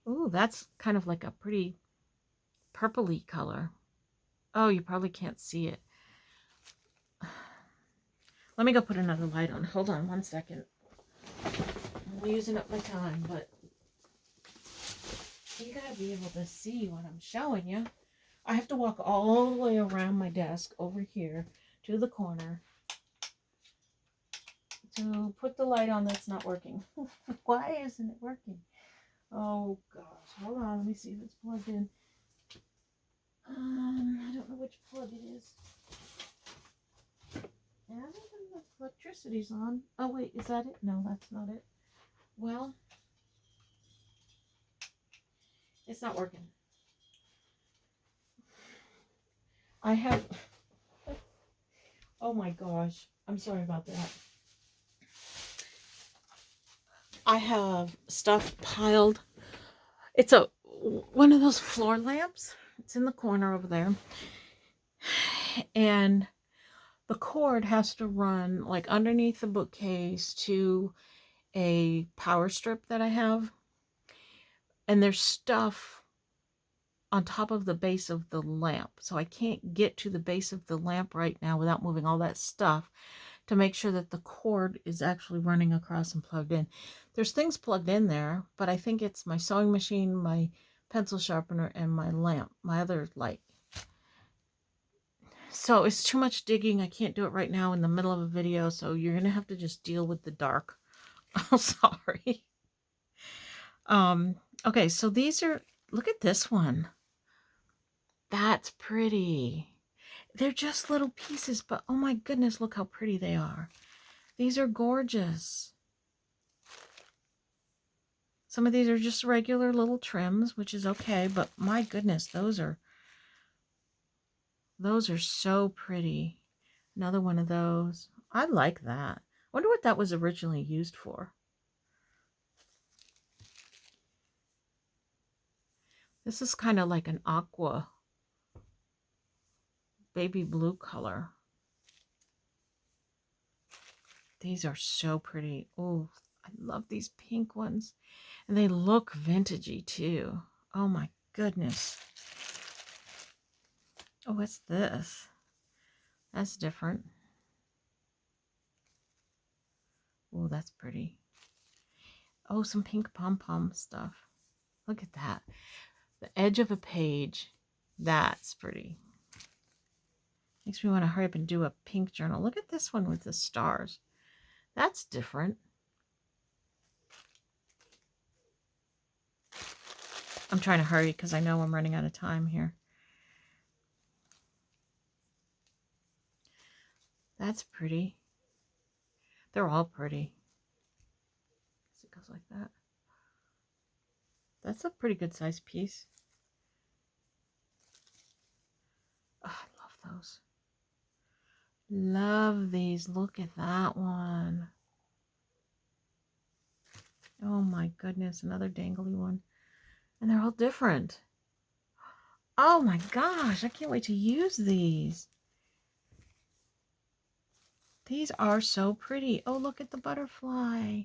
Ooh, that's kind of like a pretty purpley color. Oh, you probably can't see it. Let me go put another light on. Hold on one second. I'm using up my time, but you gotta be able to see what I'm showing you. I have to walk all the way around my desk over here to the corner to put the light on that's not working. Why isn't it working? Oh gosh, hold on, let me see if it's plugged in. I don't know which plug it is. Yeah, I don't know if electricity's on. Oh wait, is that it? No, that's not it. Well, it's not working. I have, oh my gosh, I'm sorry about that. I have stuff piled. It's one of those floor lamps. It's in the corner over there. And the cord has to run like underneath the bookcase to a power strip that I have. And there's stuff on top of the base of the lamp. So I can't get to the base of the lamp right now without moving all that stuff to make sure that the cord is actually running across and plugged in. There's things plugged in there, but I think it's my sewing machine, my pencil sharpener, and my lamp, my other light. So it's too much digging. I can't do it right now in the middle of a video, so you're going to have to just deal with the dark. I'm sorry. Okay, so these are, look at this one. That's pretty. They're just little pieces, but oh my goodness, look how pretty they are. These are gorgeous. Some of these are just regular little trims, which is okay, but my goodness, those are so pretty. Another one of those. I like that. I wonder what that was originally used for. This is kind of like an aqua baby blue color. These are so pretty. Oh, I love these pink ones. And they look vintagey too. Oh my goodness. Oh, what's this? That's different. Oh, that's pretty. Oh, some pink pom-pom stuff. Look at that. The edge of a page. That's pretty. Makes me want to hurry up and do a pink journal. Look at this one with the stars. That's different. I'm trying to hurry because I know I'm running out of time here. That's pretty. They're all pretty. It goes like that. That's a pretty good size piece. Oh, I love those. Love these. Look at that one. Oh my goodness, another dangly one. And they're all different. Oh my gosh, I can't wait to use these. These are so pretty. Oh, look at the butterfly.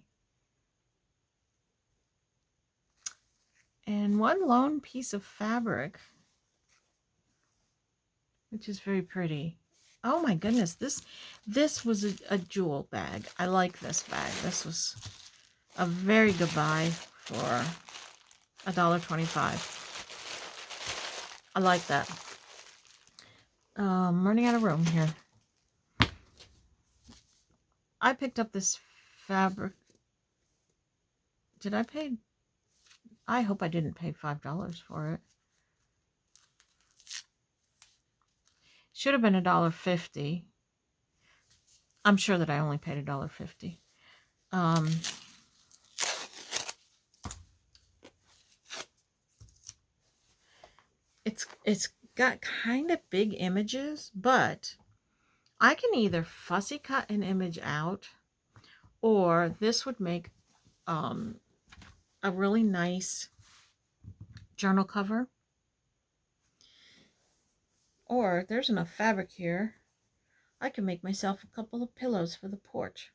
And one lone piece of fabric, which is very pretty. Oh my goodness, this was a jewel bag. I like this bag. This was a very good buy for $1.25. I like that. I'm running out of room here. I picked up this fabric. Did I pay? I hope I didn't pay $5 for it. Should have been $1.50. I'm sure that I only paid $1.50. It's got kind of big images, but I can either fussy cut an image out, or this would make a really nice journal cover. Or there's enough fabric here, I can make myself a couple of pillows for the porch.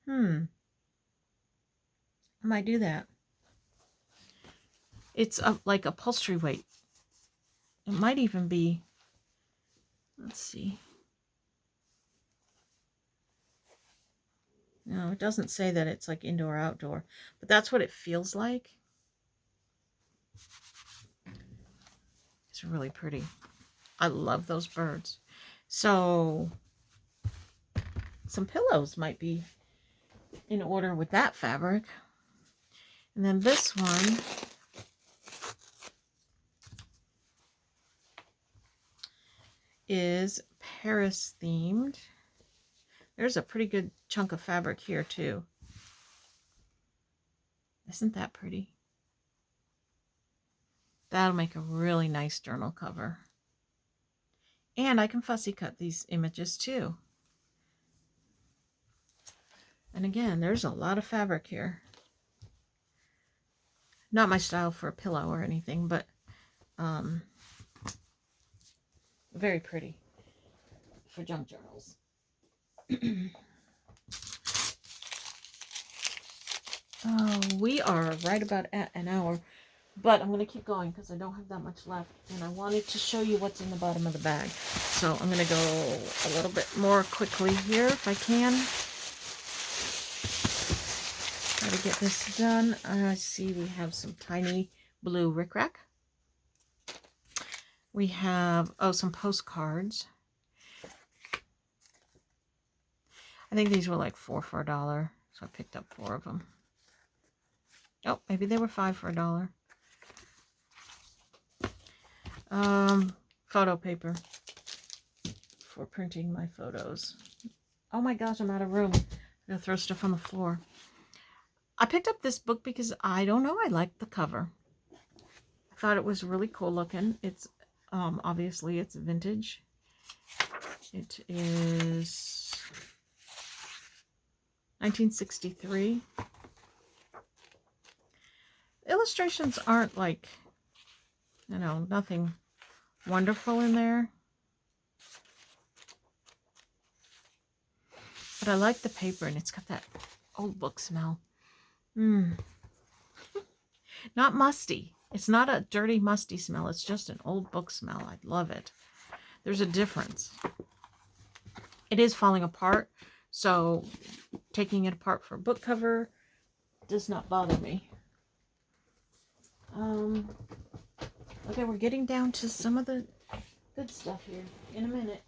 I might do that. It's like upholstery weight. It might even be, let's see. No, it doesn't say that it's like indoor or outdoor, but that's what it feels like. It's really pretty. I love those birds. So some pillows might be in order with that fabric. And then this one is Paris themed. There's a pretty good chunk of fabric here too. Isn't that pretty? That'll make a really nice journal cover. And I can fussy cut these images too. And again, there's a lot of fabric here. Not my style for a pillow or anything, but very pretty for junk journals. We are right about at an hour, but I'm going to keep going because I don't have that much left, and I wanted to show you what's in the bottom of the bag. So I'm going to go a little bit more quickly here if I can. Try to get this done. I see we have some tiny blue rickrack. We have, some postcards. I think these were like $4 for $1, so I picked up 4 of them. Oh, maybe they were $5 for $1. Photo paper for printing my photos. Oh my gosh, I'm out of room. I'm gonna throw stuff on the floor. I picked up this book because I don't know, I liked the cover. I thought it was really cool looking. It's obviously it's vintage. It is 1963. Illustrations aren't like, nothing wonderful in there. But I like the paper, and it's got that old book smell. Not musty. It's not a dirty, musty smell. It's just an old book smell. I love it. There's a difference. It is falling apart, so taking it apart for a book cover does not bother me. Okay, we're getting down to some of the good stuff here in a minute.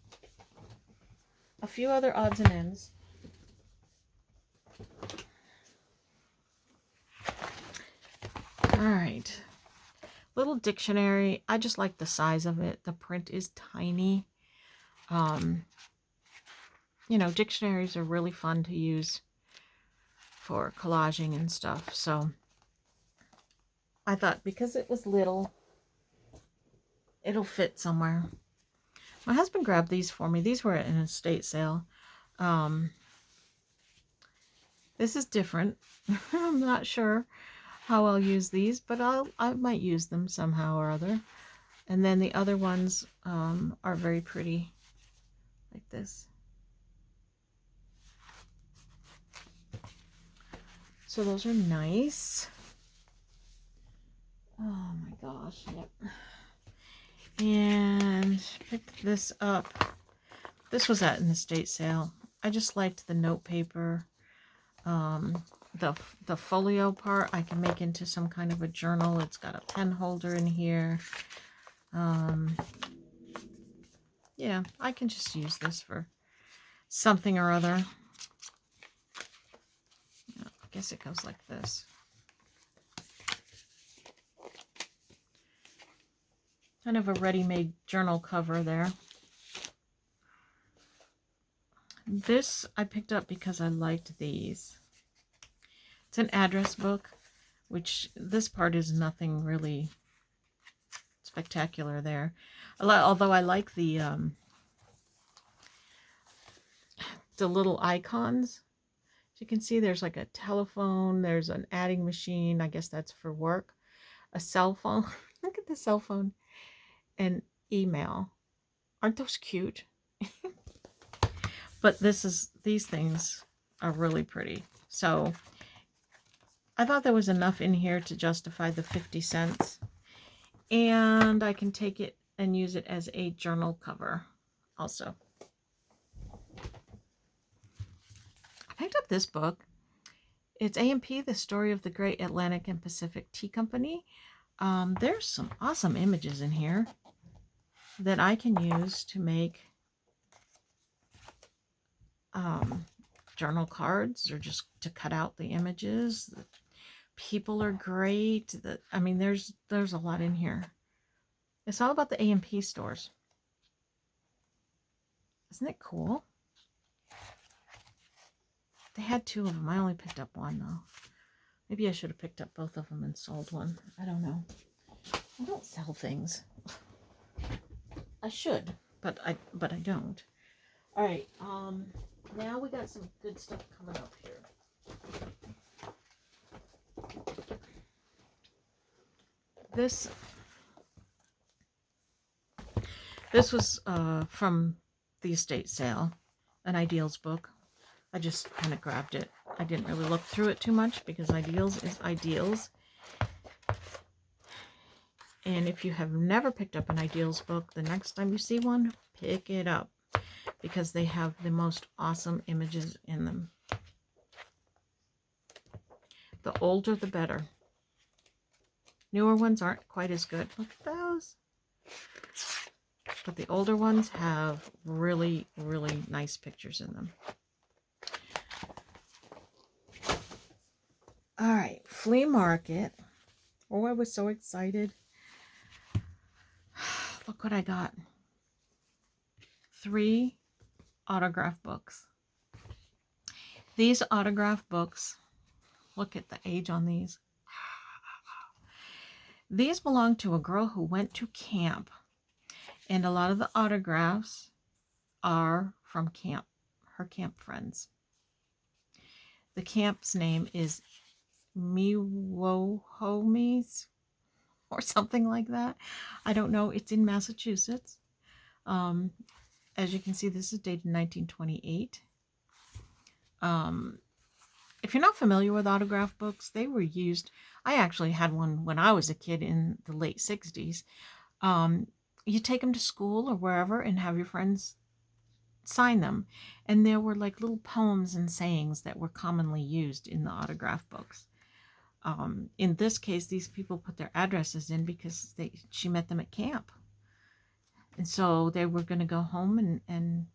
A few other odds and ends. All right. Little dictionary. I just like the size of it. The print is tiny. You know, dictionaries are really fun to use for collaging and stuff. So I thought because it was little, it'll fit somewhere. My husband grabbed these for me. These were at an estate sale. This is different. I'm not sure how I'll use these, but I might use them somehow or other. And then the other ones are very pretty, like this. So those are nice. Oh my gosh, yep. And picked this up. This was at an estate sale. I just liked the note paper. The folio part I can make into some kind of a journal. It's got a pen holder in here. Yeah, I can just use this for something or other. I guess it goes like this. Kind of a ready-made journal cover there. This I picked up because I liked these. It's an address book, which this part is nothing really spectacular there. Although I like the little icons. As you can see, there's like a telephone, there's an adding machine. I guess that's for work. A cell phone. Look at the cell phone. And email. Aren't those cute? But these things are really pretty. So I thought there was enough in here to justify the 50 cents. And I can take it and use it as a journal cover also. I picked up this book. It's A&P, The Story of the Great Atlantic and Pacific Tea Company. There's some awesome images in here that I can use to make journal cards, or just to cut out the images. The people are great. I mean, there's a lot in here. It's all about the A&P stores. Isn't it cool? They had 2 of them. I only picked up 1 though. Maybe I should have picked up both of them and sold one. I don't know. I don't sell things. I should, but I don't. All right. Now we got some good stuff coming up here. This was from the estate sale, an Ideals book. I just kind of grabbed it. I didn't really look through it too much because Ideals is Ideals. And if you have never picked up an Ideals book, the next time you see one, pick it up, because they have the most awesome images in them. The older, the better. Newer ones aren't quite as good. Look at those. But the older ones have really, really nice pictures in them. All right, flea market. Oh, I was so excited. Look what I got. 3 autograph books. These autograph books, look at the age on these. These belong to a girl who went to camp. And a lot of the autographs are from camp, her camp friends. The camp's name is Miwohomies or something like that. I don't know. It's in Massachusetts. As you can see, this is dated 1928. If you're not familiar with autograph books, they were used. I actually had one when I was a kid in the late 60s. You take them to school or wherever and have your friends sign them. And there were like little poems and sayings that were commonly used in the autograph books. In this case, these people put their addresses in because she met them at camp. And so they were going to go home and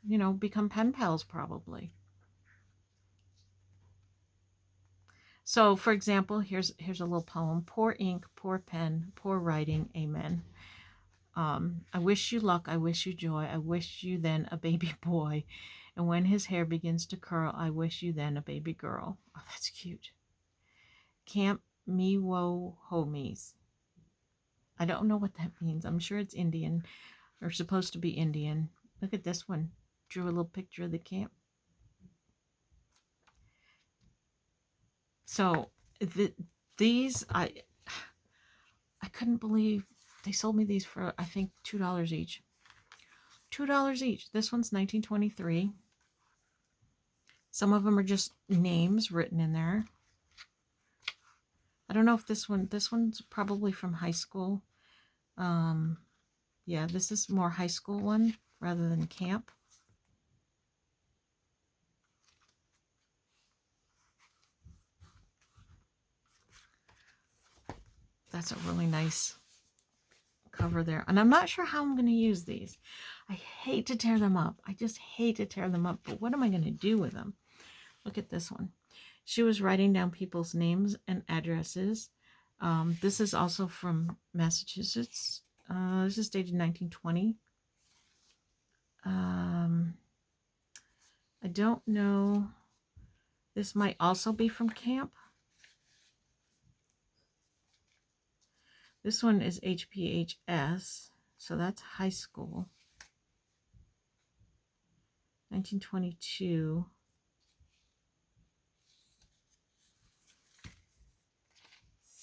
you know, become pen pals probably. So, for example, here's a little poem. Poor ink, poor pen, poor writing, amen. I wish you luck, I wish you joy, I wish you then a baby boy. And when his hair begins to curl, I wish you then a baby girl. Oh, that's cute. Camp me wo homies. I don't know what that means. I'm sure it's Indian or supposed to be Indian. Look at this one. Drew a little picture of the camp. So these, I couldn't believe they sold me these for, I think, $2 each. $2 each. This one's 1923. Some of them are just names written in there. I don't know if this one's probably from high school. Yeah, this is more high school one rather than camp. That's a really nice cover there. And I'm not sure how I'm going to use these. I hate to tear them up. I just hate to tear them up. But what am I going to do with them? Look at this one. She was writing down people's names and addresses. This is also from Massachusetts. This is dated 1920. I don't know. This might also be from camp. This one is HPHS, so that's high school. 1922. Let's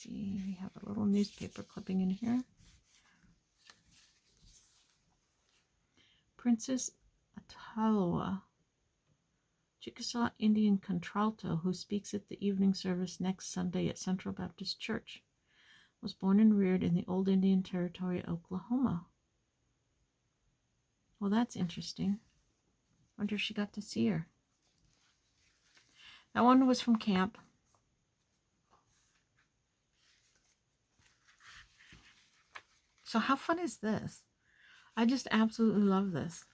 see, we have a little newspaper clipping in here. Princess Atalawa, Chickasaw Indian contralto, who speaks at the evening service next Sunday at Central Baptist Church, was born and reared in the old Indian Territory, Oklahoma. Well, that's interesting. Wonder if she got to see her. That one was from camp. So how fun is this? I just absolutely love this.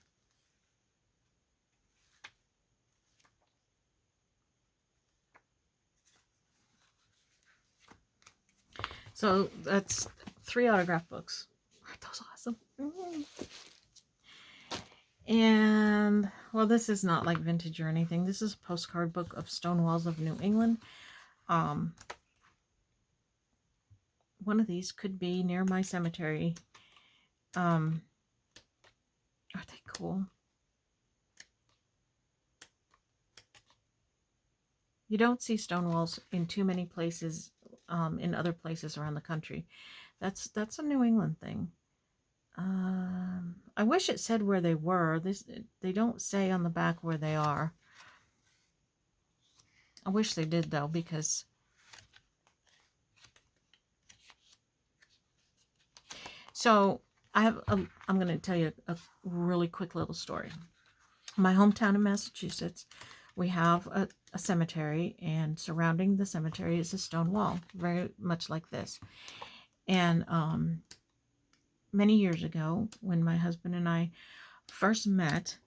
So that's 3 autograph books. Aren't those awesome? And, well, this is not like vintage or anything. This is a postcard book of Stone Walls of New England. One of these could be near my cemetery. Aren't they cool? You don't see stone walls in too many places, in other places around the country. That's a New England thing. I wish it said where they were. They don't say on the back where they are. I wish they did, though, because so I'm going to tell you a really quick little story. My hometown in Massachusetts, we have a cemetery, and surrounding the cemetery is a stone wall, very much like this. And many years ago, when my husband and I first met,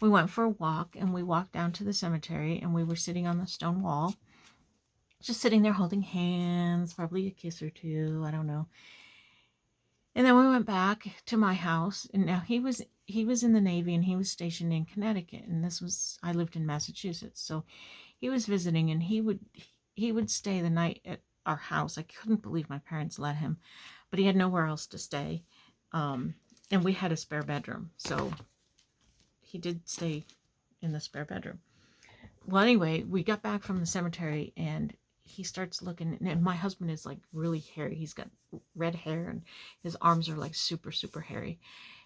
we went for a walk, and we walked down to the cemetery, and we were sitting on the stone wall, just sitting there holding hands, probably a kiss or two, I don't know. And then we went back to my house, and now he was in the Navy, and he was stationed in Connecticut, and I lived in Massachusetts, so he was visiting, and he would stay the night at our house. I couldn't believe my parents let him, but he had nowhere else to stay, and we had a spare bedroom, so he did stay in the spare bedroom. Well, anyway, we got back from the cemetery, and he starts looking, and my husband is like really hairy. He's got red hair, and his arms are like super, super hairy.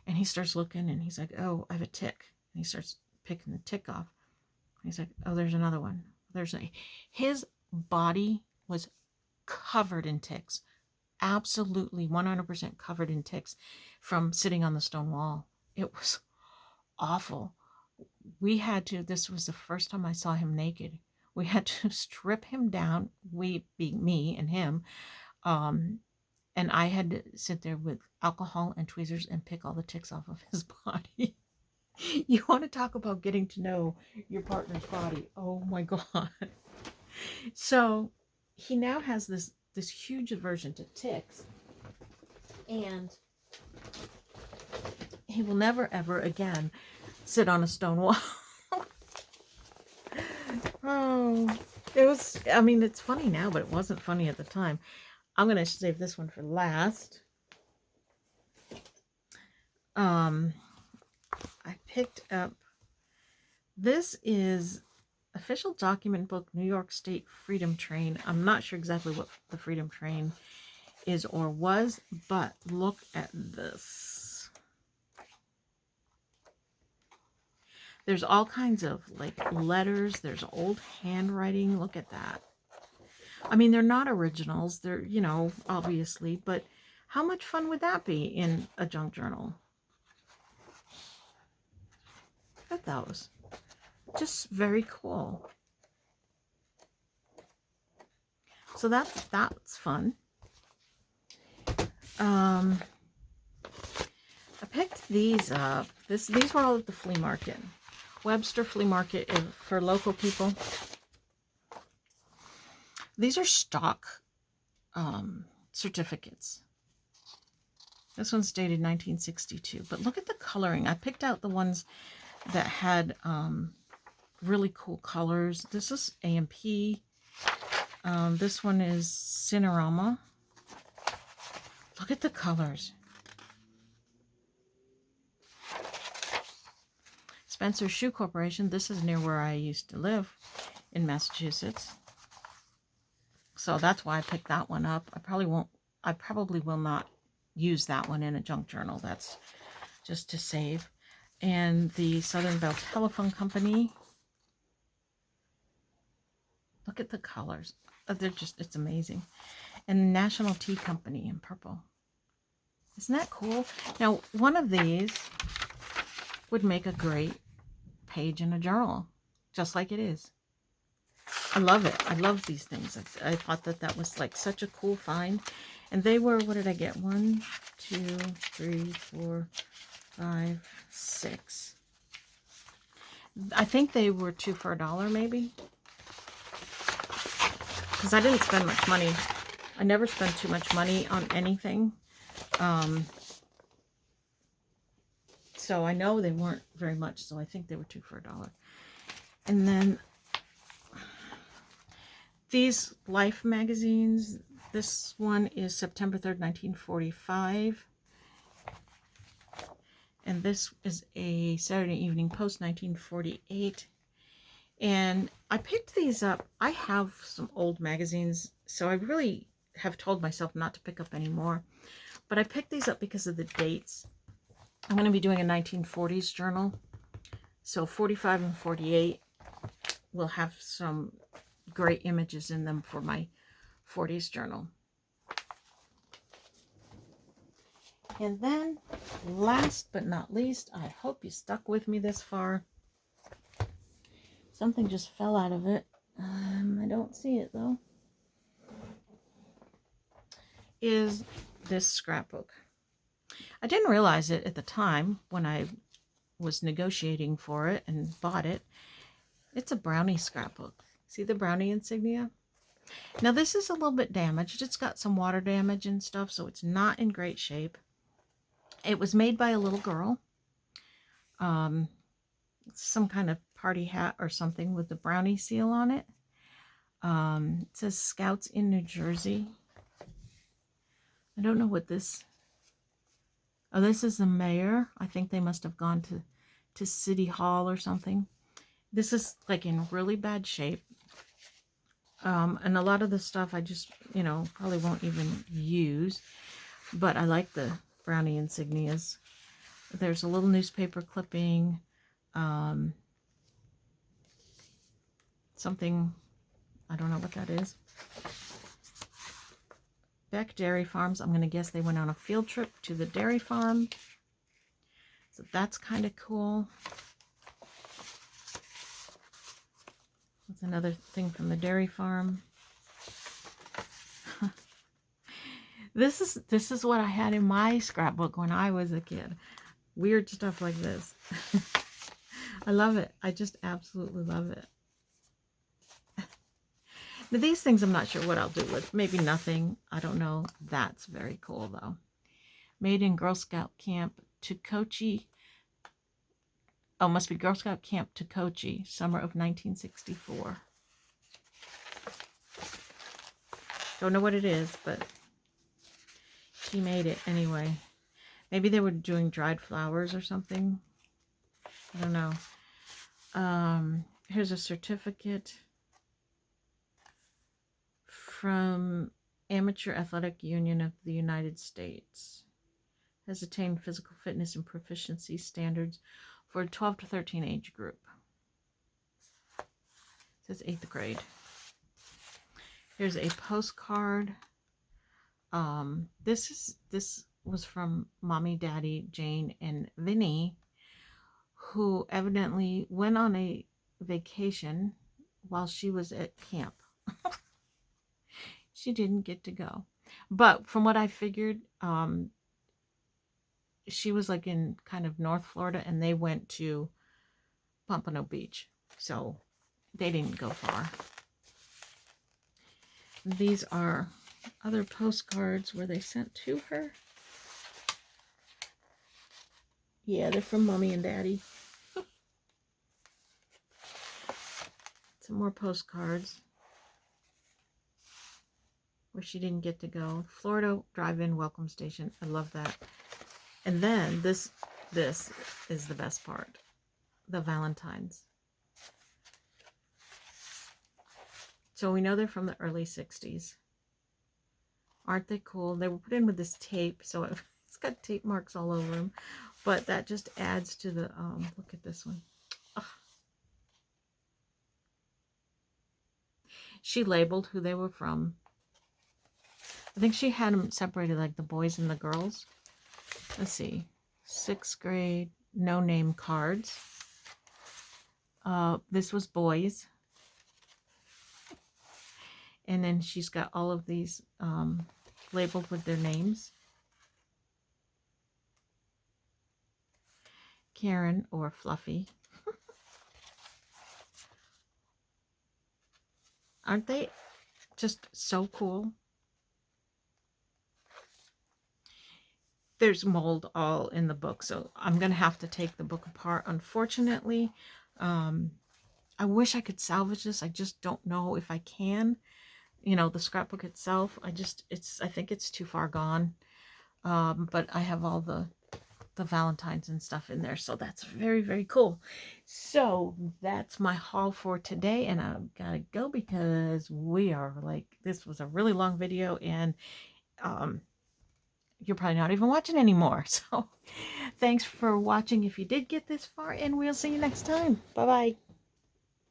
And he starts looking, and he's like, oh, I have a tick. And he starts picking the tick off. And he's like, oh, there's another one. His body was covered in ticks. Absolutely 100% covered in ticks from sitting on the stone wall. It was awful. This was the first time I saw him naked. We had to strip him down, we being me and him, and I had to sit there with alcohol and tweezers and pick all the ticks off of his body. You want to talk about getting to know your partner's body. Oh my God. So he now has this huge aversion to ticks, and he will never ever again sit on a stone wall. Oh, it was, I mean, it's funny now, but it wasn't funny at the time. I'm going to save this one for last. I picked up, this is Official Document Book, New York State Freedom Train. I'm not sure exactly what the Freedom Train is or was, but look at this. There's all kinds of like letters. There's old handwriting. Look at that. I mean, they're not originals. They're, you know, obviously, but how much fun would that be in a junk journal? Look at those. Just very cool. So that's fun. I picked these up. These were all at the flea market. Webster Flea Market for local people. These are stock certificates. This one's dated 1962, but look at the coloring. I picked out the ones that had really cool colors. This is AMP. This one is Cinerama. Look at the colors. Spencer Shoe Corporation. This is near where I used to live in Massachusetts. So that's why I picked that one up. I probably will not use that one in a junk journal. That's just to save. And the Southern Bell Telephone Company. Look at the colors. They're just, it's amazing. And National Tea Company in purple. Isn't that cool? Now, one of these would make a great page in a journal, just like it is. I love it. I love these things. I thought that was like such a cool find. And they were, what did I get? 1, 2, 3, 4, 5, 6. I think they were 2 for $1 maybe. Because I didn't spend much money. I never spend too much money on anything. So I know they weren't very much, so I think they were 2 for $1. And then these Life magazines, this one is September 3rd, 1945. And this is a Saturday Evening Post, 1948. And I picked these up. I have some old magazines, so I really have told myself not to pick up anymore. But I picked these up because of the dates. I'm going to be doing a 1940s journal. So 45 and 48 will have some great images in them for my 40s journal. And then, last but not least, I hope you stuck with me this far. Something just fell out of it. I don't see it though. Is this scrapbook. I didn't realize it at the time when I was negotiating for it and bought it. It's a brownie scrapbook. See the brownie insignia? Now this is a little bit damaged. It's got some water damage and stuff, so it's not in great shape. It was made by a little girl. Some kind of party hat or something with the brownie seal on it. It says Scouts in New Jersey. I don't know what this... Oh, this is the mayor. I think they must have gone to City Hall or something. This is like in really bad shape. And a lot of the stuff I just, you know, probably won't even use. But I like the brownie insignias. There's a little newspaper clipping. Something, I don't know what that is. Beck Dairy Farms. I'm going to guess they went on a field trip to the dairy farm. So that's kind of cool. That's another thing from the dairy farm. This is what I had in my scrapbook when I was a kid. Weird stuff like this. I love it. I just absolutely love it. Now, these things I'm not sure what I'll do with. Maybe nothing. I don't know. That's very cool, though. Made in Girl Scout Camp Tukochi. Oh, must be Girl Scout Camp Tukochi, summer of 1964. Don't know what it is, but she made it anyway. Maybe they were doing dried flowers or something. I don't know. Here's a certificate from Amateur Athletic Union of the United States. Has attained physical fitness and proficiency standards for a 12 to 13 age group. It says 8th grade. Here's a postcard. This was from Mommy, Daddy, Jane, and Vinny, who evidently went on a vacation while she was at camp. She didn't get to go. But from what I figured, she was like in kind of North Florida, and they went to Pompano Beach. So they didn't go far. These are other postcards where they sent to her. Yeah, they're from Mommy and Daddy. Some more postcards where she didn't get to go. Florida Drive-In Welcome Station. I love that. And then this is the best part. The Valentines. So we know they're from the early 60s. Aren't they cool? They were put in with this tape, so it's got tape marks all over them. But that just adds to the, look at this one. Ugh. She labeled who they were from. I think she had them separated like the boys and the girls. Let's see. 6th grade, no name cards. This was boys. And then she's got all of these labeled with their names. Karen or Fluffy. Aren't they just so cool? There's mold all in the book, so I'm going to have to take the book apart, unfortunately. I wish I could salvage this. I just don't know if I can. You know, the scrapbook itself, I think it's too far gone. But I have all the Valentines and stuff in there, so that's very, very cool. So that's my haul for today, and I've got to go because we are like, this was a really long video, and you're probably not even watching anymore. So thanks for watching if you did get this far, and we'll see you next time. Bye-bye.